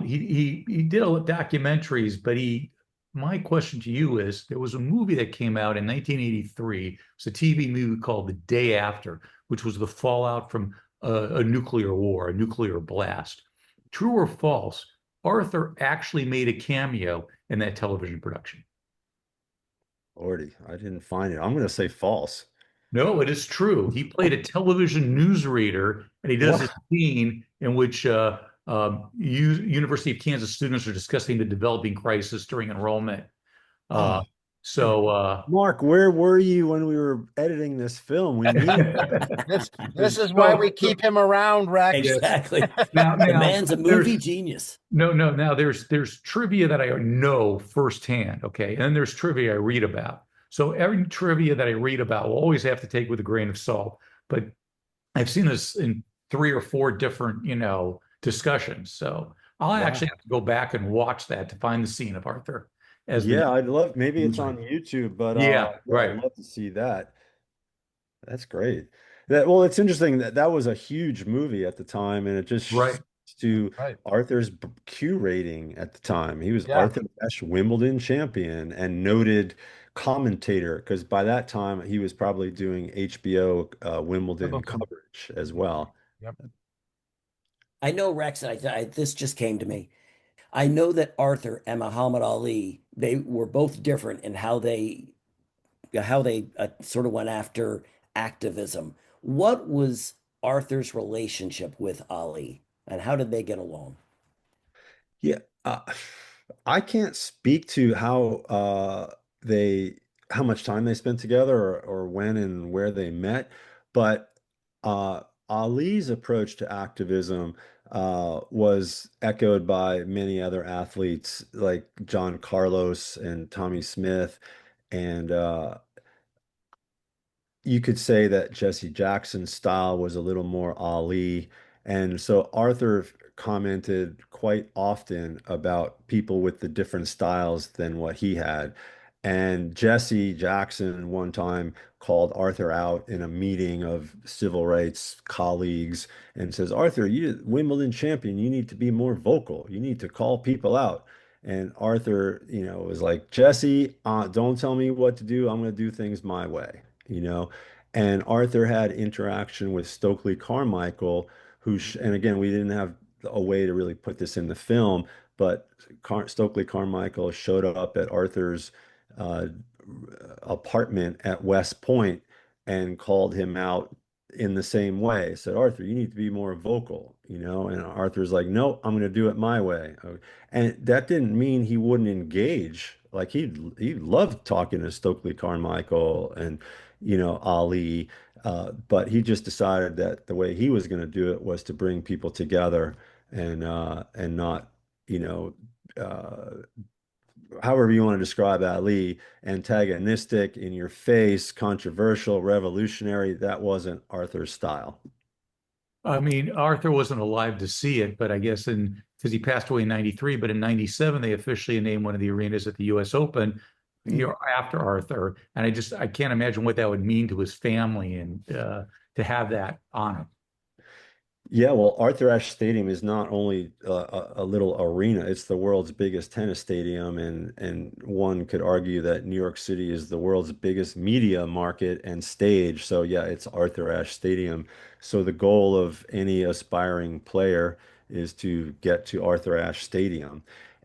He did documentaries, but my question to you is, there was a movie that came out in 1983. It was a TV movie called The Day After, which was the fallout from a nuclear war, a nuclear blast. True or false, Arthur actually made a cameo in that television production? Lordy, I didn't find it. I'm going to say false. No, it is true. He played a television newsreader, and he does this What? scene in which University of Kansas students are discussing the developing crisis during enrollment. Uh, Oh, so Mark, where were you when we were editing this film? We need this is why we keep him around, Rex. Exactly. now, The now man's a there's movie genius. no. Now there's trivia that I know firsthand. Okay, and then there's trivia I read about. So every trivia that I read about will always have to take with a grain of salt. But I've seen this in 3 or 4 different, discussions. So I'll Wow. actually have to go back and watch that to find the scene of Arthur as the Yeah, I'd love, maybe it's on newsreader. YouTube, but Yeah, yeah, I'd right, love to see that. That's great. Well, it's interesting that that was a huge movie at the time, and it just right. speaks to Right. Arthur's Q rating at the time. He was Yeah. Arthur Ashe Wimbledon champion and noted commentator, because by that time he was probably doing HBO Wimbledon Wimbledon. coverage as well. Yep. I know, Rex, this just came to me. I know that Arthur and Muhammad Ali, they were both different in how they sort of went after activism. What was Arthur's relationship with Ali, and how did they get along? Yeah, I can't speak to they how much time they spent together or when and where they met, but Ali's approach to activism was echoed by many other athletes like John Carlos and Tommy Smith, and you could say that Jesse Jackson's style was a little more Ali. And so Arthur commented quite often about people with the different styles than what he had. And Jesse Jackson one time called Arthur out in a meeting of civil rights colleagues and says, Arthur, you Wimbledon champion, you need to be more vocal. You need to call people out. And Arthur, was like, Jesse, don't tell me what to do. I'm going to do things my way, you know. And Arthur had interaction with Stokely Carmichael, and again, we didn't have a way to really put this in the film, but Stokely Carmichael showed up at Arthur's uh, apartment at West Point and called him out in the same way. Said, Arthur, you need to be more vocal, And Arthur's like, no, I'm going to do it my way. And that didn't mean he wouldn't engage. Like he loved talking to Stokely Carmichael and Ali, but he just decided that the way he was going to do it was to bring people together and not you know however you want to describe Ali, antagonistic, in your face, controversial, revolutionary. That wasn't Arthur's style. I mean, Arthur wasn't alive to see it, but I guess because he passed away in 93, but in 97, they officially named one of the arenas at the US Open, after Arthur. And I can't imagine what that would mean to his family and to have that honor. Yeah, well, Arthur Ashe Stadium is not only a little arena, it's the world's biggest tennis stadium, and one could argue that New York City is the world's biggest media market and stage. So yeah, it's Arthur Ashe Stadium. So the goal of any aspiring player is to get to Arthur Ashe Stadium.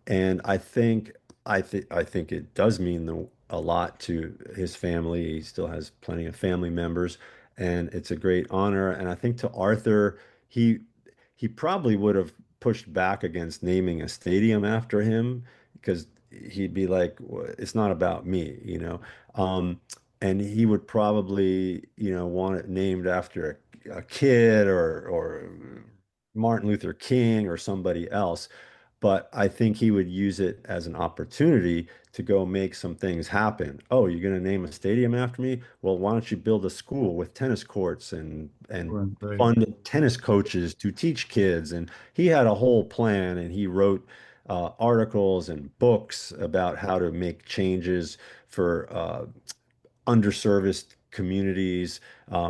And I think it does mean a lot to his family. He still has plenty of family members, and it's a great honor. And I think to Arthur, he he probably would have pushed back against naming a stadium after him because he'd be like, "Well, it's not about me." And he would probably, want it named after a kid or Martin Luther King or somebody else. But I think he would use it as an opportunity to go make some things happen. Oh, you're going to name a stadium after me? Well, why don't you build a school with tennis courts and Right, right. fund tennis coaches to teach kids? And he had a whole plan, and he wrote articles and books about how to make changes for underserviced communities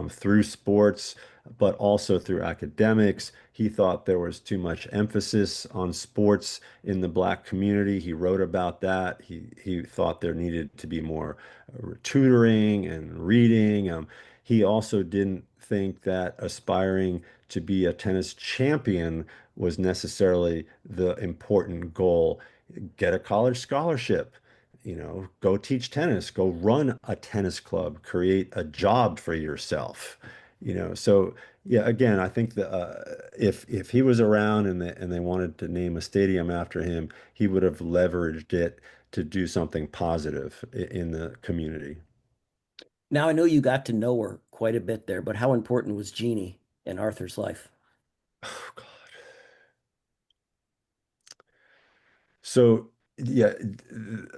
through sports, but also through academics. He thought there was too much emphasis on sports in the Black community. He wrote about that. He thought there needed to be more tutoring and reading. He also didn't think that aspiring to be a tennis champion was necessarily the important goal. Get a college scholarship, go teach tennis, go run a tennis club, create a job for yourself. So yeah, again, I think that if he was around and they wanted to name a stadium after him, he would have leveraged it to do something positive in the community. Now, I know you got to know her quite a bit there, but how important was Jeannie in Arthur's life? Oh, God. So, yeah,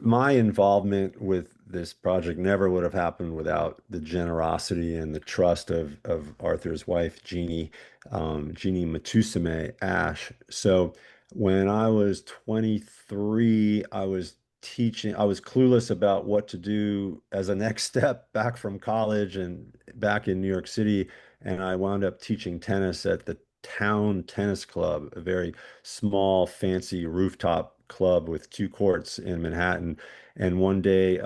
my involvement with this project never would have happened without the generosity and the trust of Arthur's wife, Jeannie Matusame Ashe. So, when I was 23, I was clueless about what to do as a next step back from college and back in New York City. And I wound up teaching tennis at the Town Tennis Club, a very small, fancy rooftop club with two courts in Manhattan. And one day,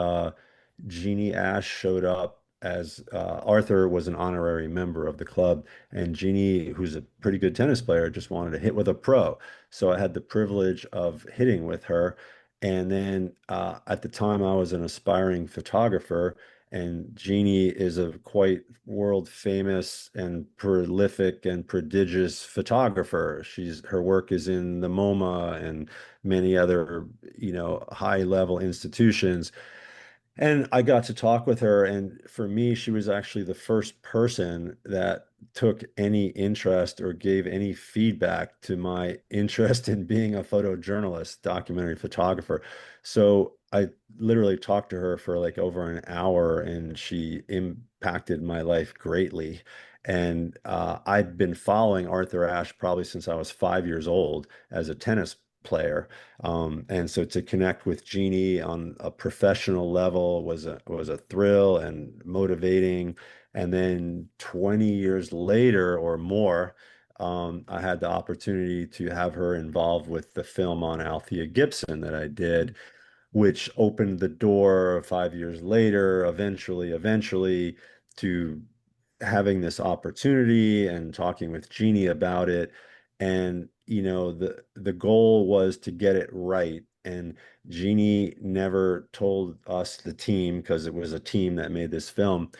Jeannie Ashe showed up as Arthur was an honorary member of the club, and Jeannie, who's a pretty good tennis player, just wanted to hit with a pro. So I had the privilege of hitting with her. And then at the time, I was an aspiring photographer, and Jeannie is a quite world famous and prolific and prodigious photographer. Her work is in the MoMA and many other, high level institutions. And I got to talk with her, and for me, she was actually the first person that took any interest or gave any feedback to my interest in being a photojournalist, documentary photographer. So I literally talked to her for like over an hour, and she impacted my life greatly. And I've been following Arthur Ashe probably since I was 5 years old as a tennis player. And so to connect with Jeannie on a professional level was a thrill and motivating. And then 20 years later or more, I had the opportunity to have her involved with the film on Althea Gibson that I did, which opened the door 5 years later, eventually to having this opportunity and talking with Jeannie about it. And, the goal was to get it right. And Jeannie never told us, the team, because it was a team that made this film,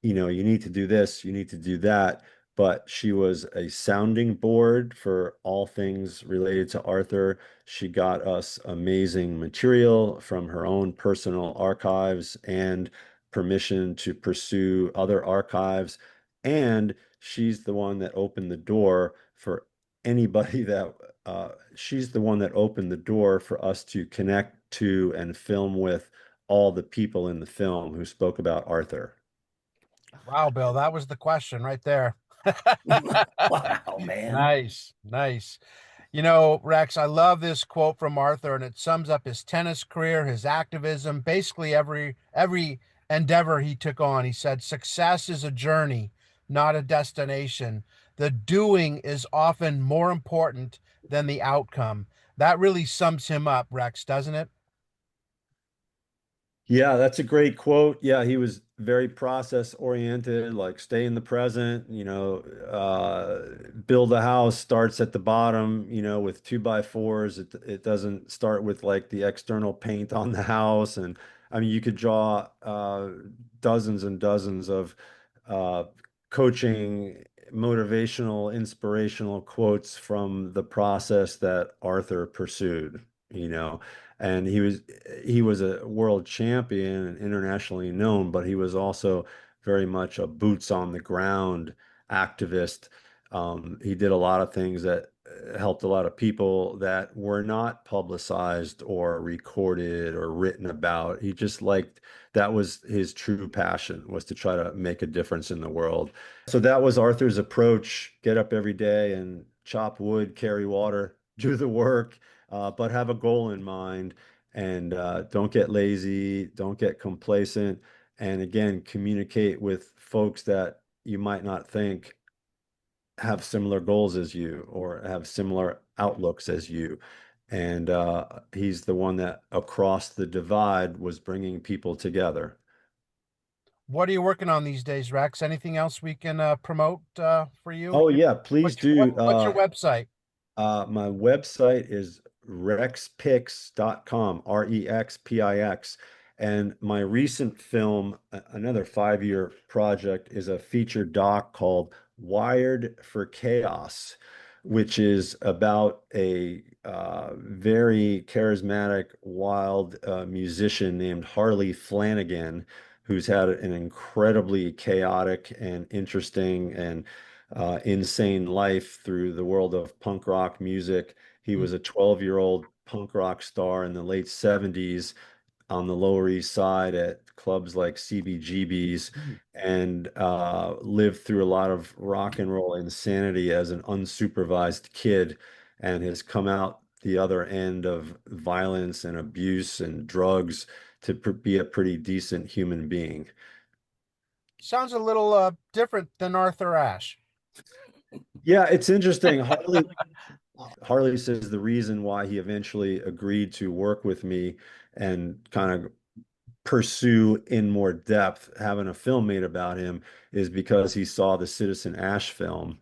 you need to do this, you need to do that. But she was a sounding board for all things related to Arthur. She got us amazing material from her own personal archives and permission to pursue other archives. And she's the one that opened the door for anybody that she's the one that opened the door for us to connect to and film with all the people in the film who spoke about Arthur. Wow, Bill, that was the question right there. Wow, man. Nice, nice. You know, Rex, I love this quote from Arthur, and it sums up his tennis career, his activism, basically every endeavor he took on. He said, "Success is a journey, not a destination. The doing is often more important than the outcome." That really sums him up, Rex, doesn't it? Yeah, that's a great quote. Yeah, he was very process oriented, like stay in the present, build a house starts at the bottom, with 2x4s. It doesn't start with like the external paint on the house. And I mean, you could draw dozens and dozens of uh, coaching, motivational, inspirational quotes from the process that Arthur pursued, you know and he was a world champion and internationally known, but he was also very much a boots on the ground activist. He did a lot of things that helped a lot of people that were not publicized or recorded or written about. He just liked that was his true passion, was to try to make a difference in the world. So that was Arthur's approach: get up every day and chop wood, carry water, do the work, but have a goal in mind, and don't get lazy, don't get complacent, and again, communicate with folks that you might not think have similar goals as you or have similar outlooks as you. And he's the one that across the divide was bringing people together. What are you working on these days, Rex? Anything else we can promote for you? Oh yeah, please do. What's your website? My website is rexpix.com, Rexpix. And my recent film, another 5-year project, is a feature doc called Wired for Chaos, which is about a very charismatic, wild musician named Harley Flanagan, who's had an incredibly chaotic and interesting and insane life through the world of punk rock music. He was a 12-year-old punk rock star in the late 70s on the Lower East Side at clubs like CBGB's, and lived through a lot of rock and roll insanity as an unsupervised kid, and has come out the other end of violence and abuse and drugs to be a pretty decent human being. Sounds a little different than Arthur Ashe. Yeah, it's interesting. Harley says the reason why he eventually agreed to work with me and kind of pursue in more depth having a film made about him is because he saw the Citizen Ash film.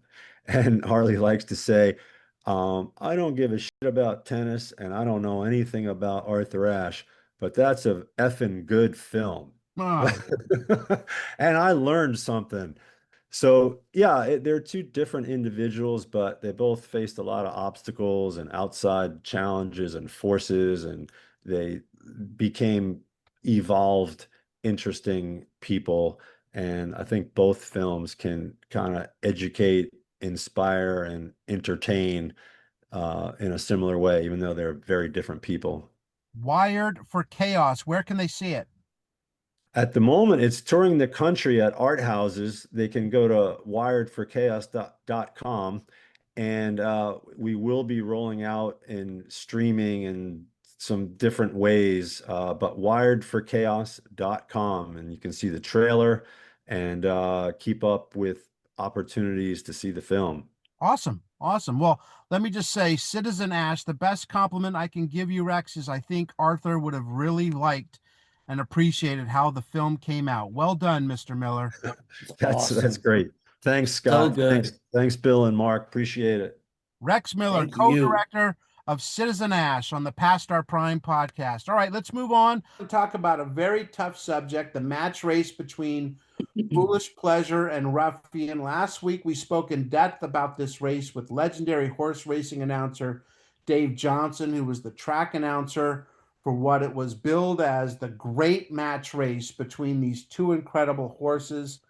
And Harley likes to say, I don't give a shit about tennis and I don't know anything about Arthur Ashe, but that's a effing good film. Ah, And I learned something. So yeah, they're two different individuals, but they both faced a lot of obstacles and outside challenges and forces, and they became evolved, interesting people. And I think both films can kind of educate, inspire, and entertain in a similar way, even though they're very different people. Wired for Chaos. Where can they see it? At the moment, it's touring the country at art houses. They can go to wiredforchaos.com, and we will be rolling out in streaming in some different ways, but wiredforchaos.com, and you can see the trailer and keep up with opportunities to see the film. Awesome. Awesome. Well, let me just say, Citizen Ash, the best compliment I can give you, Rex, is I think Arthur would have really liked and appreciated how the film came out. Well done, Mr. Miller. That's Awesome. great. Thanks, So Scott. good. Thanks, Bill and Mark. Appreciate it. Rex Miller, Thank you. co-director of Citizen Ash on the Past Our Prime podcast. All right, let's move on and talk about a very tough subject, the match race between Foolish Pleasure and Ruffian. Last week, we spoke in depth about this race with legendary horse racing announcer Dave Johnson, who was the track announcer for what it was billed as the great match race between these two incredible horses.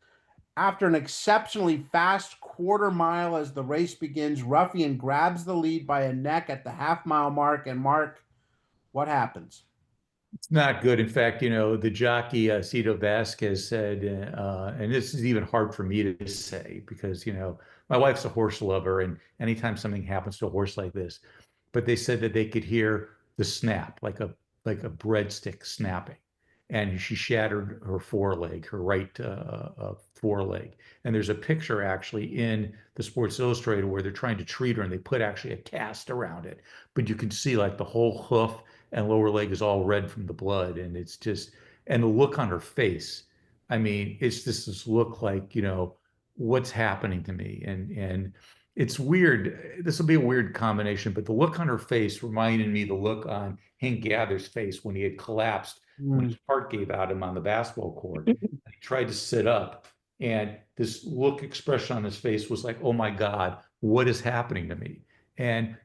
After an exceptionally fast quarter mile as the race begins, Ruffian grabs the lead by a neck at the half-mile mark. And Mark, what happens? It's not good. In fact, the jockey, Cito Vasquez said, and this is even hard for me to say because, my wife's a horse lover, and anytime something happens to a horse like this, but they said that they could hear the snap, like a breadstick snapping, and she shattered her foreleg, her right foreleg. And there's a picture actually in the Sports Illustrated where they're trying to treat her, and they put actually a cast around it, but you can see like the whole hoof and lower leg is all red from the blood, and it's just, and the look on her face. I mean, it's just this look like, what's happening to me, and it's weird. This will be a weird combination, but the look on her face reminded me the look on Hank Gather's face when he had collapsed when his heart gave out him on the basketball court. He tried to sit up, and this look expression on his face was like, oh my God, what is happening to me? And,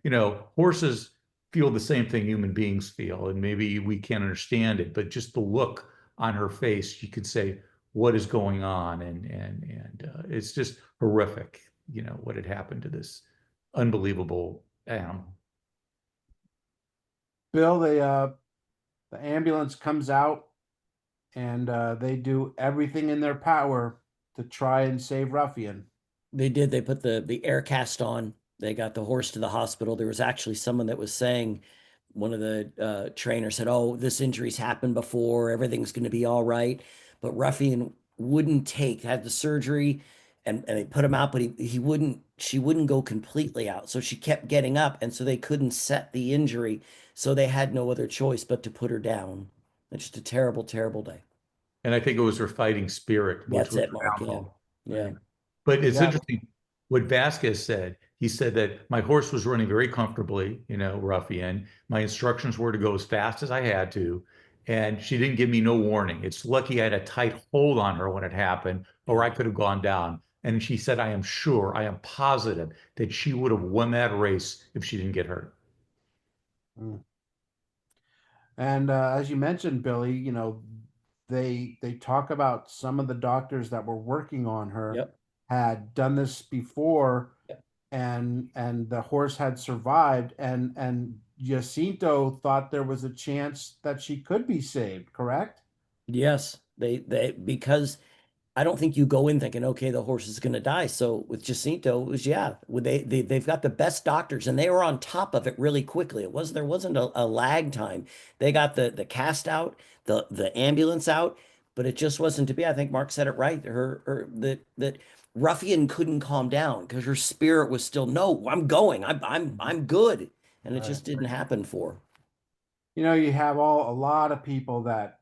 horses feel the same thing human beings feel, and maybe we can't understand it, but just the look on her face, you could say, what is going on? And it's just horrific, what had happened to this unbelievable animal. Bill, the ambulance comes out and they do everything in their power to try and save Ruffian. They did. They put the air cast on. They got the horse to the hospital. There was actually someone that was saying, one of the trainers said, "Oh, this injury's happened before. Everything's going to be all right." But Ruffian wouldn't had the surgery, and they put him out, but he wouldn't. She wouldn't go completely out, so she kept getting up, and so they couldn't set the injury. So they had no other choice but to put her down. It's just a terrible, terrible day. And I think it was her fighting spirit, which That's was it, Mark. Yeah. Yeah. But it's Yeah. interesting what Vasquez said. He said that my horse was running very comfortably, Ruffian. My instructions were to go as fast as I had to, and she didn't give me no warning. It's lucky I had a tight hold on her when it happened, or I could have gone down. And she said, I am positive that she would have won that race if she didn't get hurt. And as you mentioned, Billy, they talk about some of the doctors that were working on her Yep. had done this before, Yep. and the horse had survived, and Jacinto thought there was a chance that she could be saved, correct? Yes. They because I don't think you go in thinking, okay, the horse is going to die. So with Jacinto, it was, they've got the best doctors, and they were on top of it really quickly. There wasn't a lag time. They got the cast out, the ambulance out, but it just wasn't to be. I think Mark said it right. That Ruffian couldn't calm down because her spirit was still, no, I'm going, I'm good, and it just didn't happen for her. You have a lot of people that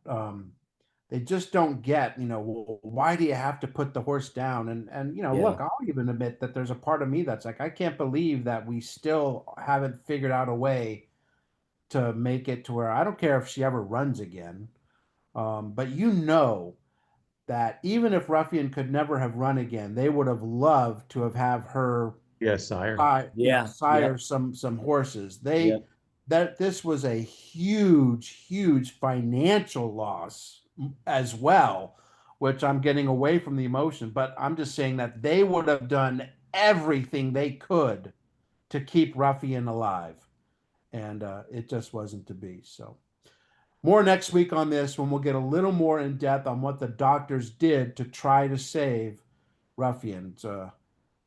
they just don't get, well, why do you have to put the horse down? And Yeah. look, I'll even admit that there's a part of me that's like, I can't believe that we still haven't figured out a way to make it to where I don't care if she ever runs again. But that even if Ruffian could never have run again, they would have loved to have her Yes, sire. sire Yep. some horses. Yep. That this was a huge financial loss as well, which I'm getting away from the emotion, but I'm just saying that they would have done everything they could to keep Ruffian alive, and it just wasn't to be. So more next week on this when we'll get a little more in depth on what the doctors did to try to save Ruffians.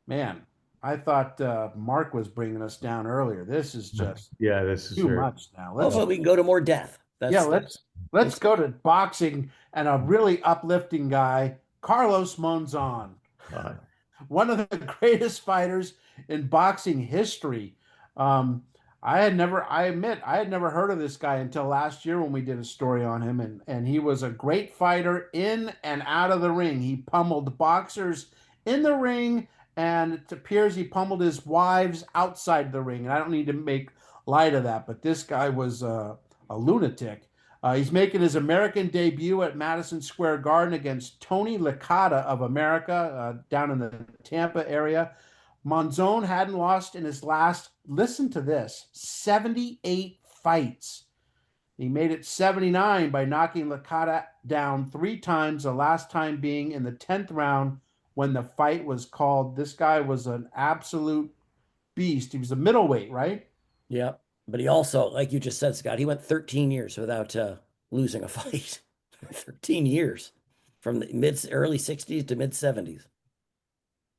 Man, I thought Mark was bringing us down earlier. This is just Yeah, this is too very. much now. Hopefully we can go to more death. Yeah, let's go to boxing and a really uplifting guy, Carlos Monzon, one of the greatest fighters in boxing history. I admit, I had never heard of this guy until last year when we did a story on him, and he was a great fighter in and out of the ring. He pummeled boxers in the ring, and it appears he pummeled his wives outside the ring. And I don't need to make light of that, but this guy was a lunatic. He's making his American debut at Madison Square Garden against Tony Licata of America down in the Tampa area. Monzon hadn't lost in his last, listen to this, 78 fights. He made it 79 by knocking Licata down 3 times, the last time being in the 10th round when the fight was called. This guy was an absolute beast. He was a middleweight, right? Yeah. But he also, like you just said, Scott, he went 13 years without losing a fight. 13 years from the early 60s to mid 70s.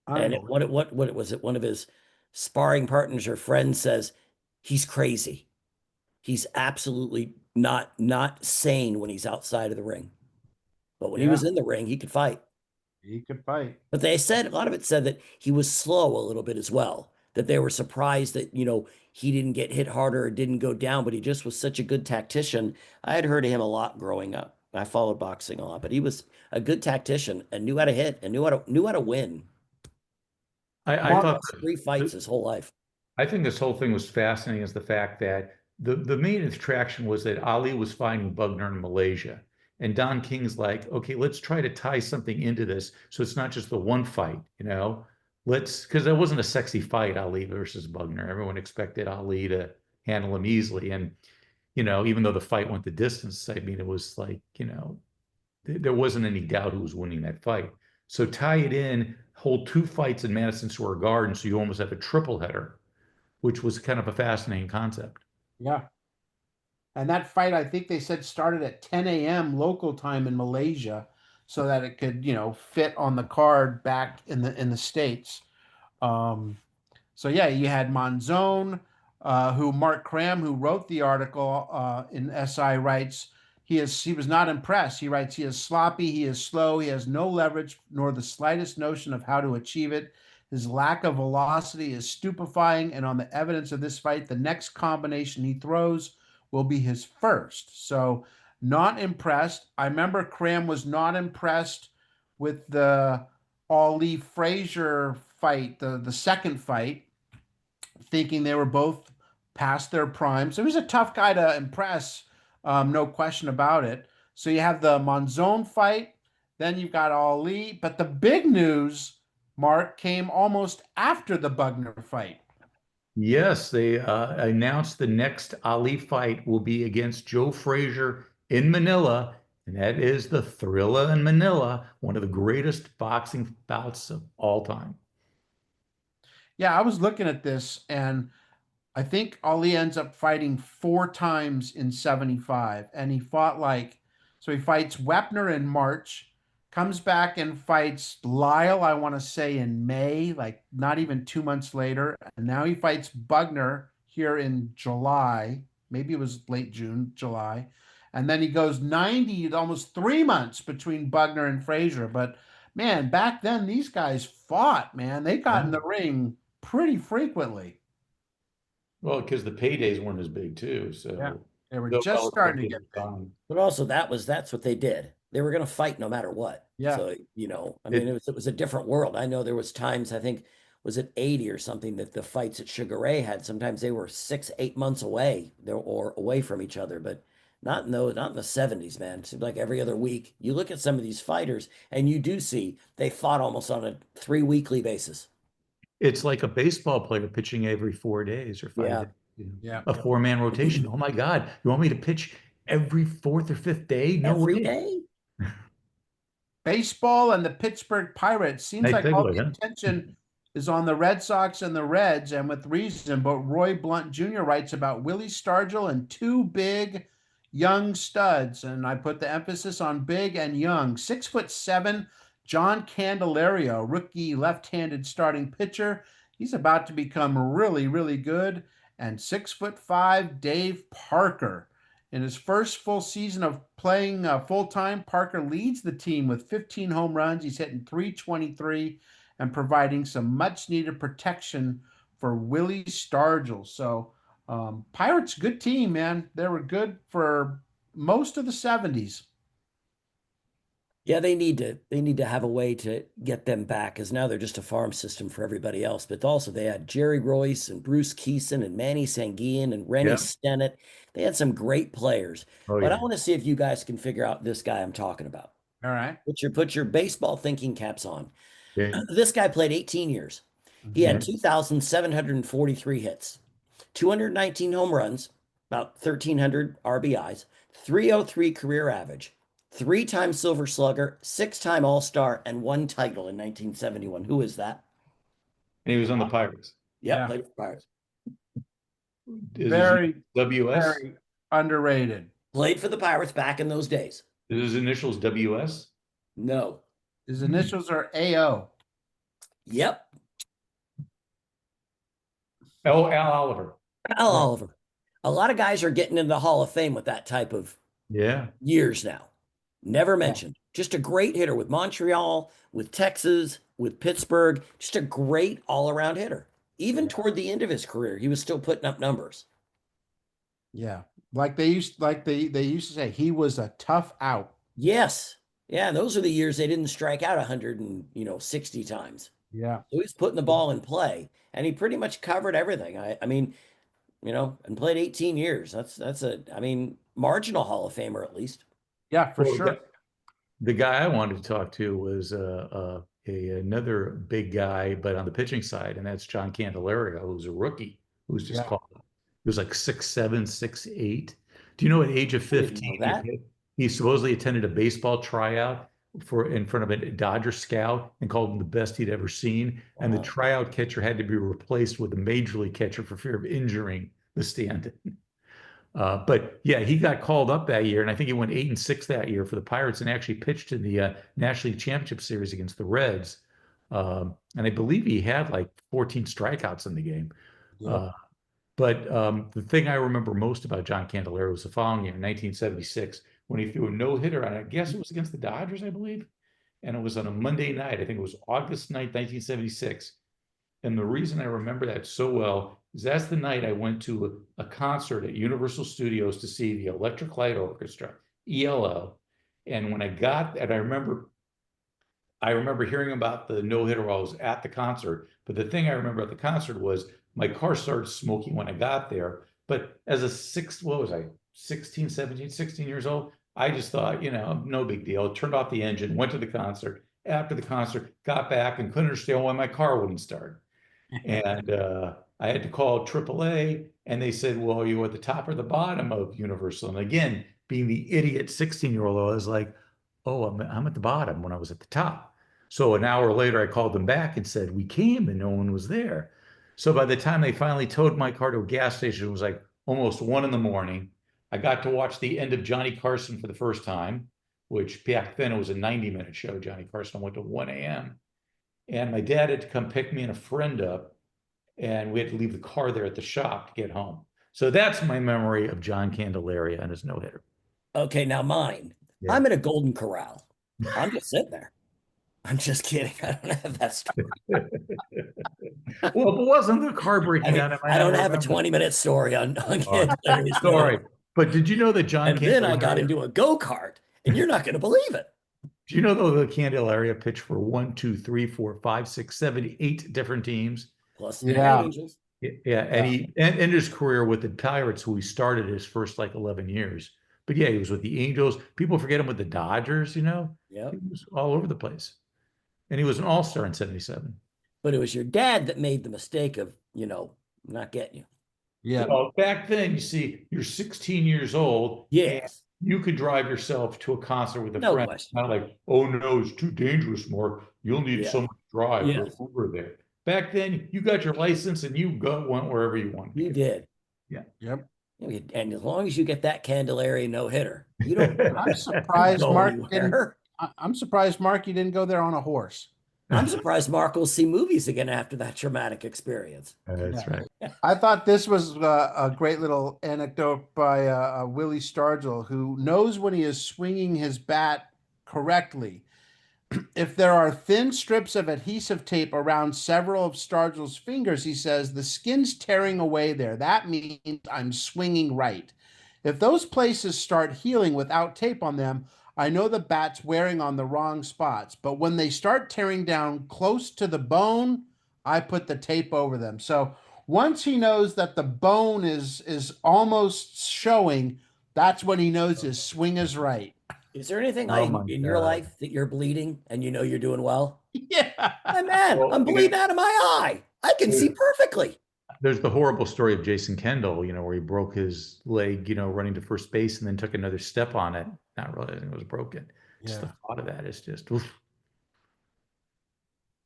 And what was it? One of his sparring partners or friends says he's crazy. He's absolutely not sane when he's outside of the ring. But when he was in the ring, he could fight. He could fight. But they said, a lot of it said that he was slow a little bit as well. That they were surprised that, he didn't get hit harder or didn't go down, but he just was such a good tactician. I had heard of him a lot growing up. I followed boxing a lot, but he was a good tactician and knew how to hit and knew how to win. I thought 3 fights his whole life. I think this whole thing was fascinating is the fact that the main attraction was that Ali was fighting Bugner in Malaysia. And Don King's like, okay, let's try to tie something into this. So it's not just the one fight, because that wasn't a sexy fight, Ali versus Bugner. Everyone expected Ali to handle him easily. And, even though the fight went the distance, I mean, it was like, there wasn't any doubt who was winning that fight. So tie it in, hold 2 fights in Madison Square Garden. So you almost have a triple header, which was kind of a fascinating concept. Yeah. And that fight, I think they said, started at 10 a.m. local time in Malaysia so that it could, fit on the card back in the States. So yeah, you had Monzon, who Mark Cram, who wrote the article in SI, writes, he was not impressed. He writes, he is sloppy, he is slow, he has no leverage nor the slightest notion of how to achieve it. His lack of velocity is stupefying, and on the evidence of this fight, the next combination he throws will be his first. So not impressed. I remember Cram was not impressed with the Ali Frazier fight, the second fight, thinking they were both past their prime. So he's a tough guy to impress, no question about it. So you have the Monzon fight, then you've got Ali, but the big news, Mark, came almost after the Bugner fight. Yes, they announced the next Ali fight will be against Joe Frazier in Manila, and that is the Thrilla in Manila, one of the greatest boxing bouts of all time. Yeah, I was looking at this, and I think Ali ends up fighting 4 times in 75, and he fought so he fights Wepner in March, comes back and fights Lyle, I want to say in May, like not even 2 months later. And now he fights Bugner here in July. Maybe it was late June, July. And then he goes 90, almost 3 months between Bugner and Frazier. But man, back then these guys fought, man. They got in the ring pretty frequently. Well, because the paydays weren't as big too. So yeah, they were just starting to get big. But also that's what they did. They were going to fight no matter what. Yeah. So, I mean, it was a different world. I know there was times, I think, was it 80 or something, that the fights at Sugar Ray had, sometimes they were 6-8 months away or away from each other, but not in the 70s, man. It seemed like every other week. You look at some of these fighters and you do see they fought almost on a 3 weekly basis. It's like a baseball player pitching every 4 days or 5 days. Yeah. A 4-man rotation. Oh my God. You want me to pitch every 4th or 5th day? No every way. day? Baseball and the Pittsburgh Pirates seems like all the attention is on the Red Sox and the Reds, and with reason. But Roy Blunt Jr. writes about Willie Stargell and 2 big young studs, and I put the emphasis on big and young. 6'7", John Candelario, rookie left-handed starting pitcher. He's about to become really, really good. And 6'5", Dave Parker. In his first full season of playing full-time, Parker leads the team with 15 home runs. He's hitting .323 and providing some much-needed protection for Willie Stargell. So Pirates, good team, man. They were good for most of the 70s. Yeah, they need to have a way to get them back because now they're just a farm system for everybody else. But also they had Jerry Royce and Bruce Keeson and Manny Sanguillen and Rennie Yeah. Stennett. They had some great players. Oh, But I yeah. want to see if you guys can figure out this guy I'm talking about. All right. Put your baseball thinking caps on. Okay. This guy played 18 years. He had 2,743 hits, 219 home runs, about 1,300 RBIs, 303 career average, 3-time Silver Slugger, 6-time All-Star, and 1 title in 1971. Who is that? And he was on the Pirates. Yep, Yeah. played for Pirates. Is Very, WS? very underrated. Played for the Pirates back in those days. Is his initials WS? No. His initials are AO. Yep. Oh, Al Oliver. Al Oliver. A lot of guys are getting into the Hall of Fame with that type of Yeah. years now. Never mentioned. Just a great hitter with Montreal, with Texas, with Pittsburgh. Just a great all-around hitter. Even toward the end of his career, he was still putting up numbers. Yeah. Like they used to say, he was a tough out. Yes. Yeah, those are the years they didn't strike out 160 times. Yeah. So he's putting the ball in play, and he pretty much covered everything. I mean, and played 18 years. That's marginal Hall of Famer at least. Yeah, for Well, sure. The guy I wanted to talk to was another big guy, but on the pitching side, and that's John Candelario, who's a rookie, who's just Yeah. called. He was like 6'7", 6'8". Do you know at age of I didn't 15, know that. he supposedly attended a baseball tryout in front of a Dodger scout and called him the best he'd ever seen. And the Wow. tryout catcher had to be replaced with a major league catcher for fear of injuring the stand-in. But yeah, he got called up that year, and I think he went 8-6 that year for the Pirates, and actually pitched in the National League Championship Series against the Reds. And I believe he had like 14 strikeouts in the game. Yeah. But the thing I remember most about John Candelario was the following year, 1976, when he threw a no-hitter, and I guess it was against the Dodgers, I believe. And it was on a Monday night. I think it was August 9th, 1976. And the reason I remember that so well is that's the night I went to a concert at Universal Studios to see the Electric Light Orchestra, ELO. And when I got, and I remember hearing about the no-hitter while I was at the concert. But the thing I remember at the concert was my car started smoking when I got there. But as a 16 years old, I just thought, no big deal. Turned off the engine, went to the concert. After the concert, got back and couldn't understand why my car wouldn't start. And I had to call AAA, and they said, well, you were at the top or the bottom of Universal. And again, being the idiot 16-year-old, I was like, oh, I'm at the bottom when I was at the top. So an hour later, I called them back and said, we came and no one was there. So by the time they finally towed my car to a gas station, it was like almost 1 a.m. I got to watch the end of Johnny Carson for the first time, which back then it was a 90-minute show. Johnny Carson went to 1 a.m. And my dad had to come pick me and a friend up, and we had to leave the car there at the shop to get home. So that's my memory of John Candelario and his no-hitter. Okay, now mine. Yeah. I'm in a Golden Corral. I'm just sitting there. I'm just kidding. I don't have that story. Well, it wasn't the car breaking down. I don't have a 20-minute story on Candelaria's Sorry. But did you know that John And then I got into a go-kart, and you're not going to believe it. Do you know though the Candelario pitched for 1, 2, 3, 4, 5, 6, 7, 8 different teams? Plus Yeah. the Angels. Yeah, and he ended his career with the Pirates, who he started his first like 11 years. But yeah, he was with the Angels. People forget him with the Dodgers, Yep. He was all over the place. And he was an all-star in 77. But it was your dad that made the mistake of, not getting you. Yeah. Well, back then, you see, you're 16 years old. Yes. And you could drive yourself to a concert with a No friend. question. Not like, oh no, it's too dangerous, Mark. You'll need Yeah. someone to drive Yeah. or Uber there. Back then, you got your license and you went wherever you wanted. You did. Yep. And as long as you get that Candelaria no hitter, you don't I'm surprised go Mark didn't. anywhere. I'm surprised Mark you didn't go there on a horse. I'm surprised Mark will see movies again after that traumatic experience. That's right. I thought this was a great little anecdote by Willie Stargell, who knows when he is swinging his bat correctly. If there are thin strips of adhesive tape around several of Stargell's fingers, he says, the skin's tearing away there. That means I'm swinging right. If those places start healing without tape on them, I know the bat's wearing on the wrong spots. But when they start tearing down close to the bone, I put the tape over them. So once he knows that the bone is almost showing, that's when he knows his swing is right. Is there anything Oh my in your God. life that you're bleeding and you know you're doing well? Yeah. My man, Well, I'm bleeding out of my eye. I can see perfectly. There's the horrible story of Jason Kendall, where he broke his leg, running to first base and then took another step on it, not realizing it was broken. Just the thought of that is just, oof.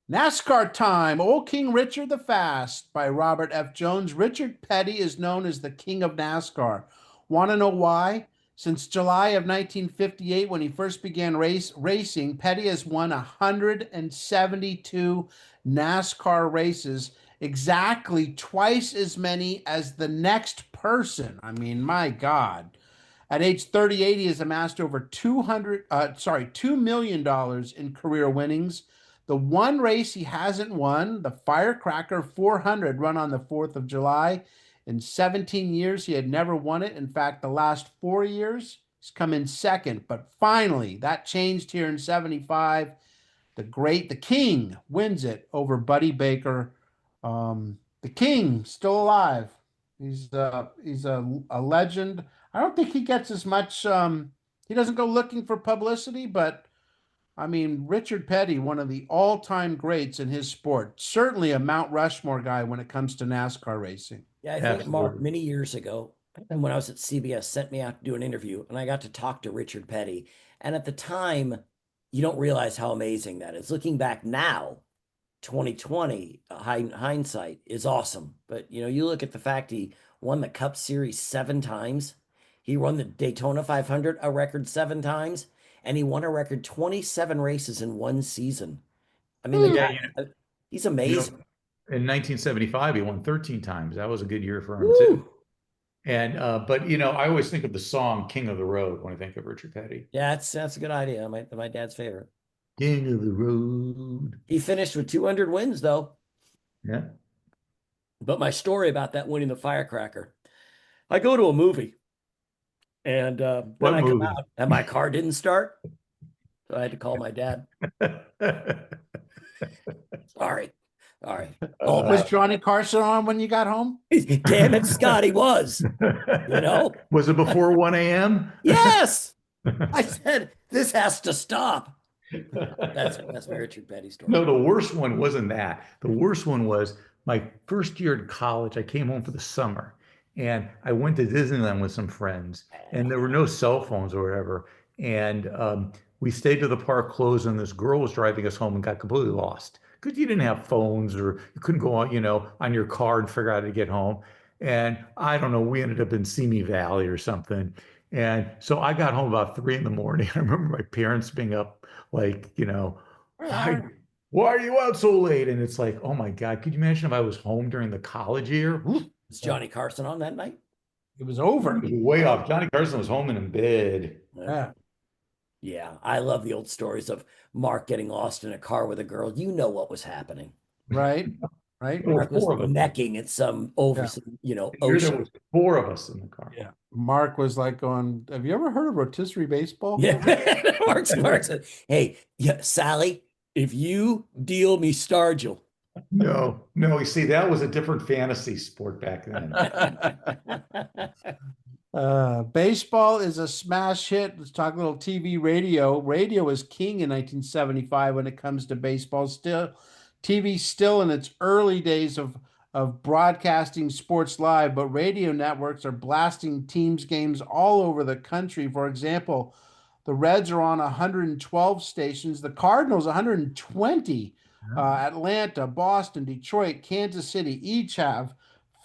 NASCAR time. Old King Richard the Fast by Robert F. Jones. Richard Petty is known as the king of NASCAR. Want to know why? Since July of 1958, when he first began racing, Petty has won 172 NASCAR races, exactly twice as many as the next person. I mean, my God. At age 38, he has amassed over $2 million in career winnings. The one race he hasn't won, the Firecracker 400 run on the 4th of July. In 17 years, he had never won it. In fact, the last 4 years, he's come in second. But finally, that changed here in 75. The King wins it over Buddy Baker. The King still alive. He's a legend. I don't think he gets as much. He doesn't go looking for publicity, but I mean, Richard Petty, one of the all-time greats in his sport, certainly a Mount Rushmore guy when it comes to NASCAR racing. Yeah, I think Mark Absolutely. many years ago, and when I was at CBS, sent me out to do an interview, and I got to talk to Richard Petty. And at the time, you don't realize how amazing that is. Looking back now, 2020, hindsight is awesome. But you look at the fact he won the Cup Series 7 times, he won the Daytona 500 a record 7 times, and he won a record 27 races in one season. I mean, the Yeah, guy, he's amazing. In 1975, he won 13 times. That was a good year for him Woo! too. And but I always think of the song "King of the Road" when I think of Richard Petty. Yeah, that's a good idea. My dad's favorite. King of the Road. He finished with 200 wins though. Yeah. But my story about that winning the Firecracker, I go to a movie, and then What I come movie? out, and my car didn't start, so I had to call my dad. Sorry. All right. Was Johnny Carson on when you got home? Damn it, Scott, he was. Was it before 1 a.m.? Yes. I said, this has to stop. That's my Richard Petty story. No, the worst one wasn't that. The worst one was my first year in college. I came home for the summer and I went to Disneyland with some friends, and there were no cell phones or whatever. And we stayed till the park closed, and this girl was driving us home and got completely lost because you didn't have phones, or you couldn't go on, on your car and figure out how to get home. And I don't know, we ended up in Simi Valley or something. And so I got home about 3 a.m. I remember my parents being up, like, why are you out so late? And it's like, oh my God, could you imagine if I was home during the college year? Was Johnny Carson on that night? It was over. It was way off. Johnny Carson was home and in bed. Yeah. Yeah, I love the old stories of Mark getting lost in a car with a girl. You know what was happening. Right. Right. Mark was necking at some ocean. There was 4 of us in the car. Yeah. Mark was like going, have you ever heard of rotisserie baseball? Yeah. Mark said, hey, yeah, Sally, if you deal me Stargell. No, you see, that was a different fantasy sport back then. Baseball is a smash hit. Let's talk a little TV radio. Radio was king in 1975 when it comes to baseball. TV still in its early days of broadcasting sports live, but radio networks are blasting teams' games all over the country. For example, the Reds are on 112 stations, the Cardinals 120. Atlanta, Boston, Detroit, Kansas City each have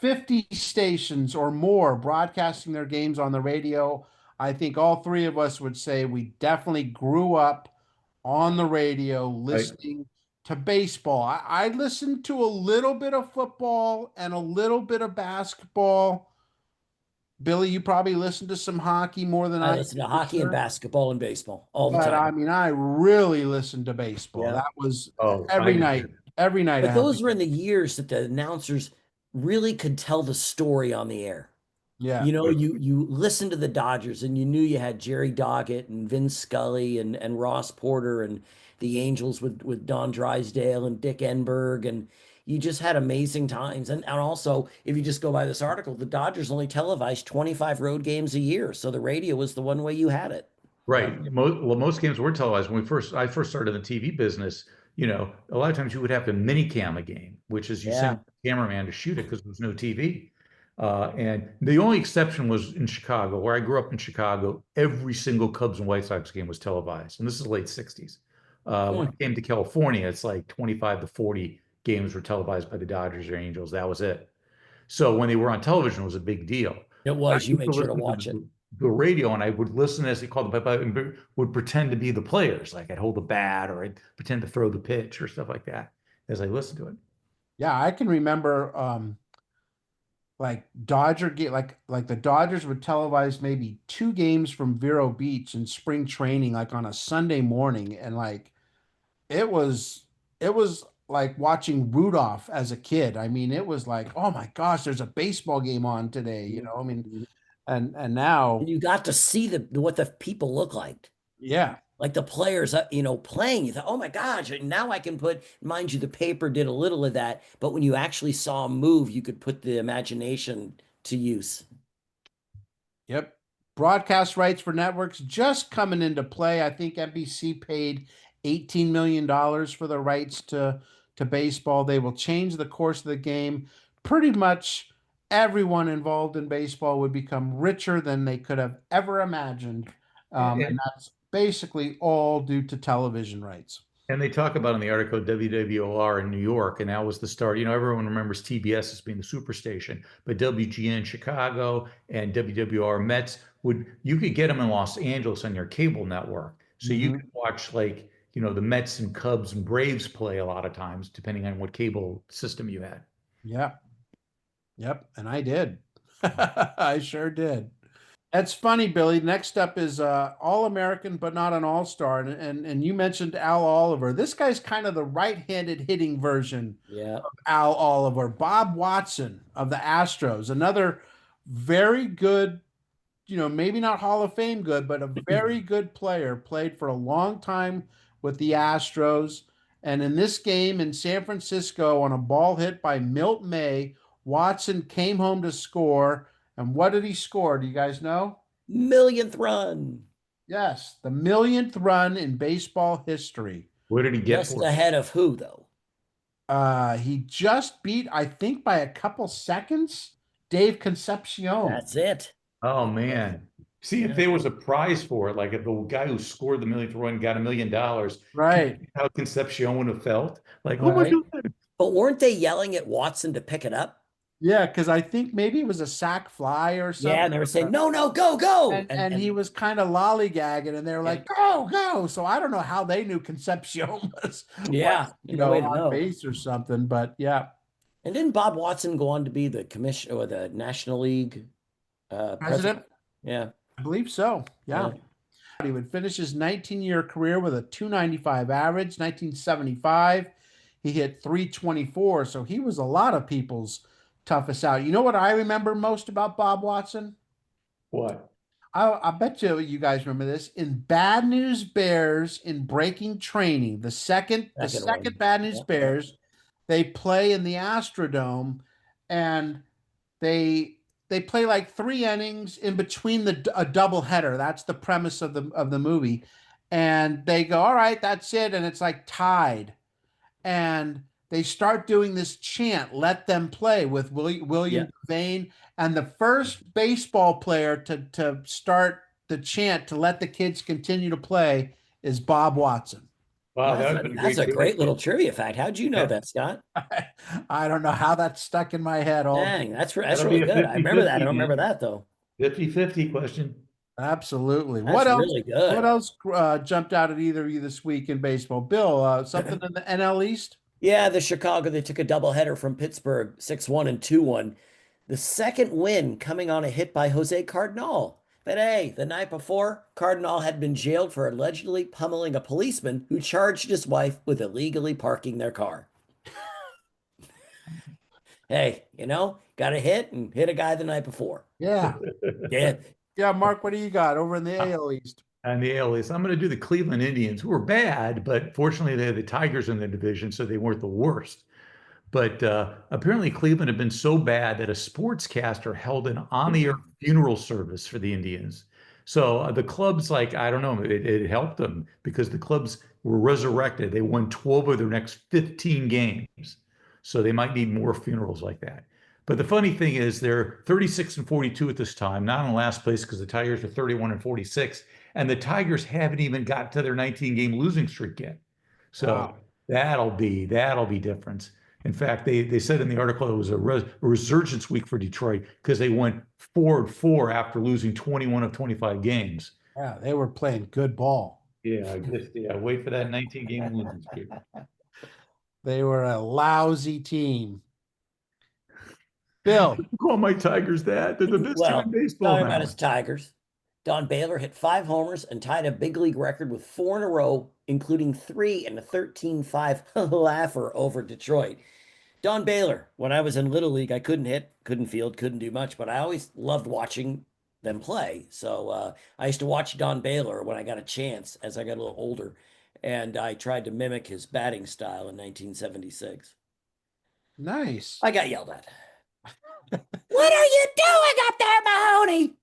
50 stations or more broadcasting their games on the radio. I think all three of us would say we definitely grew up on the radio Right. listening to baseball. I listened to a little bit of football and a little bit of basketball. Billy, you probably listened to some hockey more than I I listen did to for hockey and sure. basketball and baseball all the But I time. mean, I really listened to baseball. Yeah. That was Oh, I every did night. too. Every night I But had the those were in game. the years that the announcers really could tell the story on the air. Yeah. You know, you listened to the Dodgers and you knew you had Jerry Doggett and Vince Scully and Ross Porter and the Angels with Don Drysdale and Dick Enberg, and you just had amazing times. And also, if you just go by this article, the Dodgers only televised 25 road games a year, so the radio was the one way you had it. Yeah. Right. Most games were televised. When I first started in the TV business, a lot of times you would have to mini cam a game, which is you send Yeah. a cameraman to shoot it because there was no TV. And the only exception was in Chicago, where I grew up in Chicago. Every single Cubs and White Sox game was televised, and this is late '60s. When I Hmm. came to California, it's like 25 to 40 games were televised by the Dodgers or Angels. That was it. So when they were on television, it was a big deal. It I was. You used to made sure to listen to watch it. the radio and I would listen as they called the play and would pretend to be the players. Like I'd hold the bat or I'd pretend to throw the pitch or stuff like that as I listened to it. Yeah, I can remember like Dodger get like the Dodgers would televise maybe two games from Vero Beach in spring training, like on a Sunday morning, and like it was like watching Rudolph as a kid. I mean, it was like, oh my gosh, there's a baseball game on today, you know. I mean, Mhm. and And now, you got to see what the people look yeah, like the players, playing. You thought, oh my gosh, and now I can put, mind you, the paper did a little of that, but when you actually saw them move, you could put the imagination to use. yep. Broadcast rights for networks just coming into play. I think NBC paid $18 million for the rights to baseball. They will change the course of the game. Pretty much everyone involved in baseball would become richer than they could have ever imagined. And And, that's basically all due to television rights. and they talk about in the article WWOR in New York, and that was the start. Everyone remembers TBS as being the superstation, but WGN Chicago and WWR Mets you could get them in Los Angeles on your cable network. So you Mhm. could watch the Mets and Cubs and Braves play a lot of times, depending on what cable system you had. Yep. Yep. And I did. I sure did. That's funny, Billy. Next up is All American, but not an All Star. And you mentioned Al Oliver. This guy's kind of the right-handed hitting version Yeah. of Al Oliver. Bob Watson of the Astros, another very good, maybe not Hall of Fame good, but a very good player. Played for a long time with the Astros. And in this game in San Francisco, on a ball hit by Milt May, Watson came home to score. And what did he score? Do you guys know? Millionth run. Yes, the millionth run in baseball history. What did he get Just for it? ahead of who, though? He just beat, I think, by a couple seconds, Dave Concepcion. That's it. Oh man. See, if Yeah. there was a prize for it, like if the guy who scored the millionth run got $1 million, can you Right, see how Concepcion would have felt? Like, oh my right. God. But weren't they yelling at Watson to pick it up? Yeah, because I think maybe it was a sack fly or Yeah, something. and they were saying, no, no, go, go. And he was kind of lollygagging, and they were Yeah, like, "Go, go!" So I don't know how they knew Concepcion yeah, was, no way to on know. base or something. But yeah, And didn't Bob Watson go on to be the commission or the National League president? president, Yeah, I believe so. Yeah. yeah. He would finish his 19-year career with a 295 average. 1975, he hit 324. So he was a lot of people's toughest out. You know what I remember most about Bob Watson? What? I bet you guys remember this. In Bad News Bears in Breaking Training, the Second second one. Bad News Yeah, yeah. Bears, they play in the Astrodome, and they they play like 3 innings in between a double header. That's the premise of the movie. And they go, all right, that's it. And it's like tied. And they start doing this chant, let them play with Yeah. William Devane. And the first baseball player to start the chant to let the kids continue to play is Bob Watson. Wow, that would have been a That's great a great trivia. little trivia fact. How'd you know Yeah. that, Scott? I don't know how that stuck in my head all day. Dang, that's That'll really be a good. I remember that. I 50-50, don't remember man. that though. 50-50 question. Absolutely. That's What else? really What good. else jumped out at either of you this week in baseball? Bill, something in the NL East? Yeah, the Chicago, they took a doubleheader from Pittsburgh, 6-1 and 2-1. The second win coming on a hit by Jose Cardinal. But hey, the night before, Cardinal had been jailed for allegedly pummeling a policeman who charged his wife with illegally parking their car. Hey, got a hit and hit a guy the night before. Yeah. Yeah. Yeah, Mark, what do you got over in the AL East? And the AL East, I'm going to do the Cleveland Indians, who were bad, but fortunately they had the Tigers in the division, so they weren't the worst. But apparently Cleveland had been so bad that a sportscaster held an on-the-air funeral service for the Indians. So the clubs, like, I don't know, it helped them because the clubs were resurrected. They won 12 of their next 15 games. So they might need more funerals like that. But the funny thing is they're 36 and 42 at this time, not in last place because the Tigers are 31 and 46. And the Tigers haven't even got to their 19-game losing streak yet. So Wow. that'll be different. In fact, they said in the article it was a resurgence week for Detroit because they went 4-4 after losing 21 of 25 games. Yeah, they were playing good ball. Yeah, wait for that 19-game losing streak. They were a lousy team. Bill. Call my Tigers that. They're the best team in baseball talking now. about his Tigers. Don Baylor hit 5 homers and tied a big league record with 4 in a row, including 3 in a 13-5 laugher over Detroit. Don Baylor, when I was in Little League, I couldn't hit, couldn't field, couldn't do much, but I always loved watching them play. So I used to watch Don Baylor when I got a chance as I got a little older, and I tried to mimic his batting style in 1976. Nice. I got yelled at. What are you doing up there, Mahoney?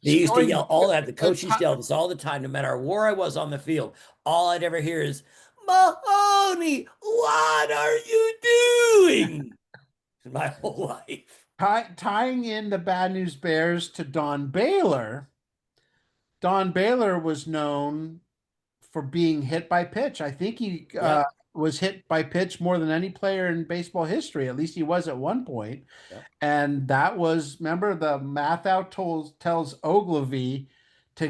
They used to yell all that. The coach used to yell this all the time, no matter where I was on the field. All I'd ever hear is, Mahoney, what are you doing? My whole life. Tying in the Bad News Bears to Don Baylor was known for being hit by pitch. I think he was hit by pitch more than any player in baseball history. At least he was at one point. Yep. And that was, remember, the math out tells Ogilvy to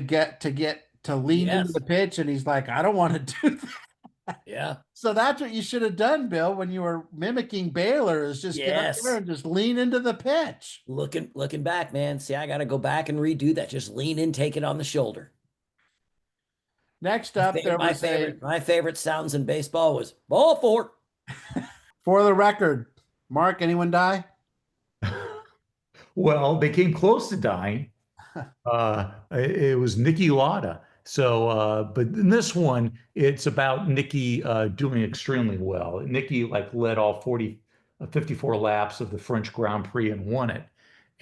lean into the pitch, and he's like, I don't want to do that. Yeah. So that's what you should have done, Bill, when you were mimicking Baylor, is just get up there and just lean into the pitch. Looking back, man. See, I got to go back and redo that. Just lean in, take it on the shoulder. Next up, my favorite sounds in baseball was ball 4. For the record, Mark, anyone die? Well, they came close to dying. It was Nicky Lauda. So, but in this one, it's about Nicky doing extremely well. Nicky led all 54 laps of the French Grand Prix and won it.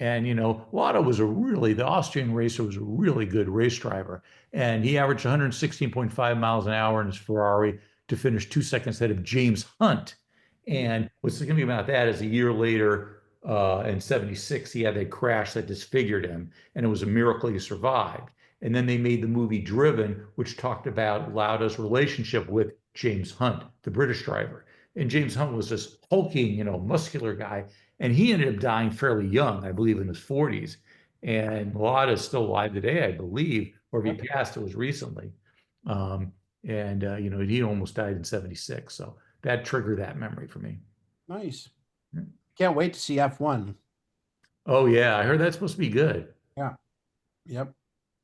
And, Lauda the Austrian racer was a really good race driver. And he averaged 116.5 miles an hour in his Ferrari to finish 2 seconds ahead of James Hunt. And what's significant about that is a year later, in 76, he had a crash that disfigured him. And it was a miracle he survived. And then they made the movie Driven, which talked about Lauda's relationship with James Hunt, the British driver. And James Hunt was this hulking, muscular guy. And he ended up dying fairly young, I believe in his 40s. And Lauda is still alive today, I believe, or if he passed, it was recently. He almost died in 76. So that triggered that memory for me. Nice. Can't wait to see F1. Oh, yeah. I heard that's supposed to be good. Yeah. Yep.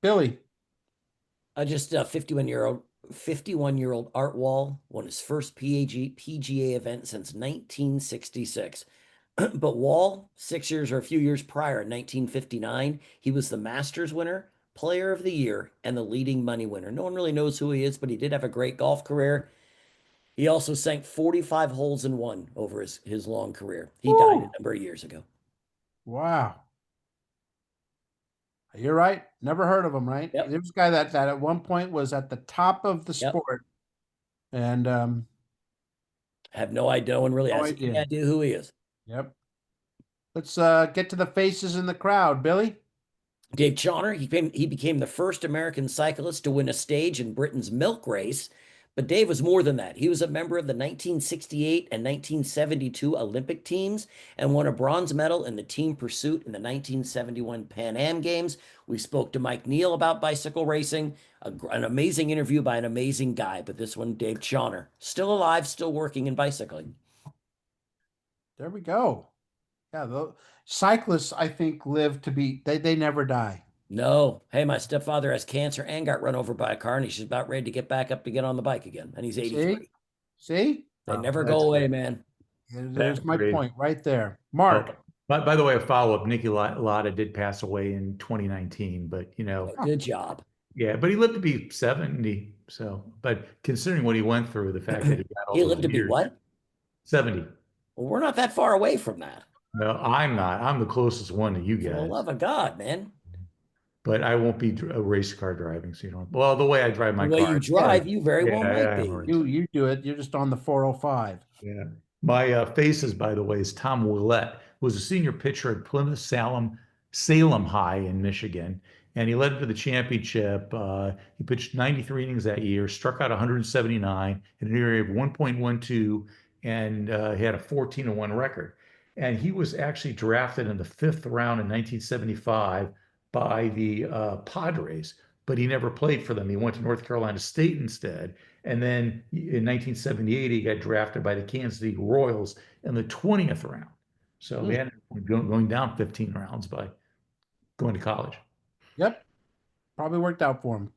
Billy. Just a 51-year-old Art Wall won his first PGA event since 1966. But Wall, 6 years or a few years prior, in 1959, he was the Masters winner, Player of the Year, and the leading money winner. No one really knows who he is, but he did have a great golf career. He also sank 45 holes in one over his long career. He died a number of years ago. Wow. You're right. Never heard of him, right? Yep. There was a guy that at one point was at the top of the sport. And have no idea. No one really has any idea who he is. Yep. Let's get to the faces in the crowd, Billy. Dave Chauner, he became the first American cyclist to win a stage in Britain's milk race. But Dave was more than that. He was a member of the 1968 and 1972 Olympic teams and won a bronze medal in the team pursuit in the 1971 Pan Am Games. We spoke to Mike Neal about bicycle racing, an amazing interview by an amazing guy. But this one, Dave Chauner, still alive, still working in bicycling. There we go. Yeah, the cyclists, I think, live to be, they never die. No. Hey, my stepfather has cancer and got run over by a car, and he's about ready to get back up to get on the bike again. And he's 83. See? They Oh, never that's go away, great. man. There's my great. point right there. Mark. Oh, by the way, a follow-up, Nicky Lauda did pass away in 2019, but Good job. yeah, but he lived to be 70. So, but considering what he went through, the fact that he got all He those lived to be years, what? 70. Well, we're not that far away from that. No, I'm not. I'm the closest one to you For the guys. love of God, man. But I won't be a race car driving, so you don't. Well, the way I drive my The way car. you drive, you very well might I'm be. a race You do it. You're just on the 405. Yeah. My faces, by the way, is Tom Willett, who was a senior pitcher at Plymouth Salem High in Michigan, and he led them to the championship. He pitched 93 innings that year, struck out 179, had an ERA of 1.12, and he had a 14-1 record. And he was actually drafted in the 5th round in 1975 by the Padres, but he never played for them. He went to North Carolina State instead. And then in 1978, he got drafted by the Kansas City Royals in the 20th round. So he had going down 15 rounds by going to college. Yep. Probably worked out for him.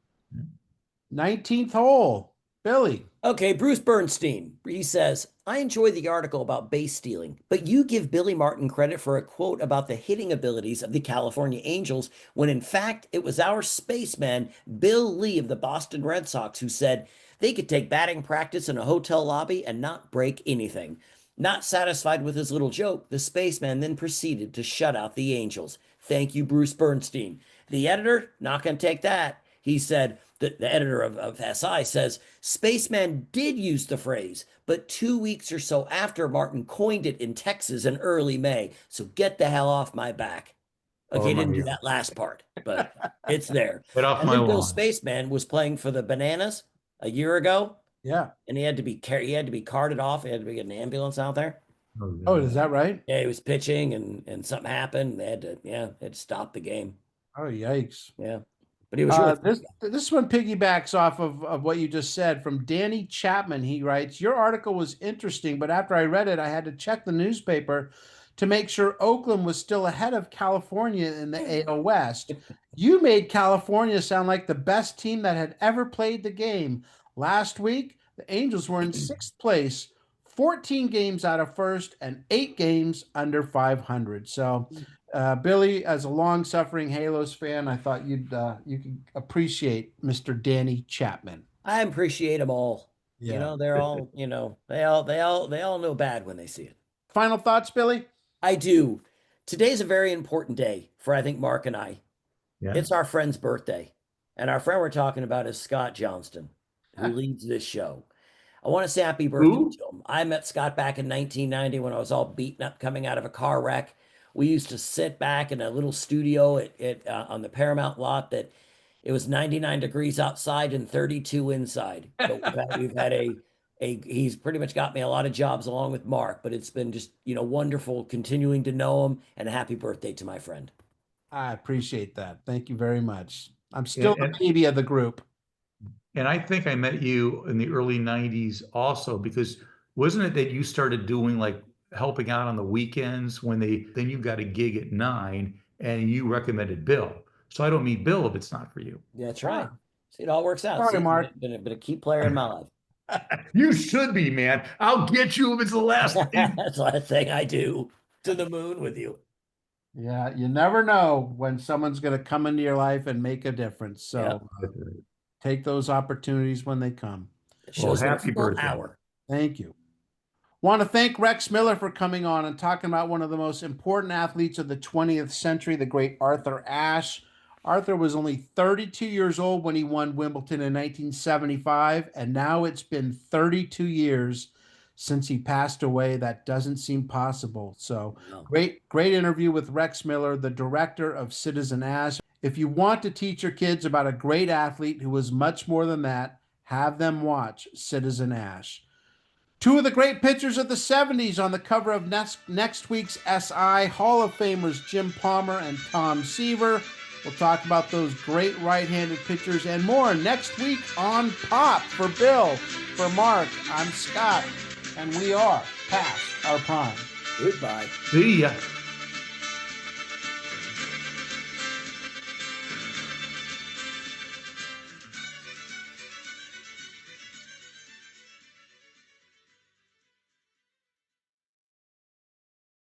19th hole. Billy. Okay, Bruce Bernstein. He says, I enjoy the article about base stealing, but you give Billy Martin credit for a quote about the hitting abilities of the California Angels, when in fact it was our spaceman, Bill Lee of the Boston Red Sox, who said they could take batting practice in a hotel lobby and not break anything. Not satisfied with his little joke, the spaceman then proceeded to shut out the Angels. Thank you, Bruce Bernstein. The editor, not going to take that. He said, the editor of SI says, Spaceman did use the phrase, but 2 weeks or so after Martin coined it in Texas in early May. So get the hell off my back. Okay, didn't do that last part, but it's there. Get off And my then Bill lawn. Spaceman was playing for the Bananas a year ago. Yeah. And he had to be carted off. He had to be an ambulance out there. Oh, is that right? Yeah, he was pitching and something happened. They had to stop the game. Oh, yikes. Yeah. But he was really this one piggybacks off of what you just said from Danny Chapman. He writes, your article was interesting, but after I read it, I had to check the newspaper to make sure Oakland was still ahead of California in the AL West. You made California sound like the best team that had ever played the game. Last week, the Angels were in 6th place, 14 games out of first and 8 games under 500. So Billy, as a long-suffering Halos fan, I thought you could appreciate Mr. Danny Chapman. I appreciate them all. Yeah. They're all, they all know bad when they see it. Final thoughts, Billy? I do. Today's a very important day for, I think, Mark and I. Yeah. It's our friend's birthday. And our friend we're talking about is Scott Johnston, who leads this show. I want to say happy birthday to him. I met Scott back in 1990 when I was all beaten up coming out of a car wreck. We used to sit back in a little studio on the Paramount lot that it was 99 degrees outside and 32 inside. But we've had he's pretty much got me a lot of jobs along with Mark, but it's been just, wonderful continuing to know him, and a happy birthday to my friend. I appreciate that. Thank you very much. I'm still the baby of the group. And I think I met you in the early 90s also, because wasn't it that you started doing like helping out on the weekends then you got a gig at 9 and you recommended Bill. So I don't meet Bill if it's not for you. Yeah, that's right. See, it all works out. Sorry, Mark. Been a key player in my life. You should be, man. I'll get you if it's the last thing. That's the last thing I do. To the moon with you. Yeah, you never know when someone's going to come into your life and make a difference. So take those opportunities when they come. Well, happy birthday. Hour. Thank you. Want to thank Rex Miller for coming on and talking about one of the most important athletes of the 20th century, the great Arthur Ashe. Arthur was only 32 years old when he won Wimbledon in 1975, and now it's been 32 years since he passed away. That doesn't seem possible. So great interview with Rex Miller, the director of Citizen Ashe. If you want to teach your kids about a great athlete who was much more than that, have them watch Citizen Ashe. Two of the great pitchers of the 70s on the cover of next week's SI, Hall of Famers Jim Palmer and Tom Seaver. We'll talk about those great right-handed pitchers and more next week on Pop. For Bill, for Mark, I'm Scott, and we are past our prime. Goodbye. See ya.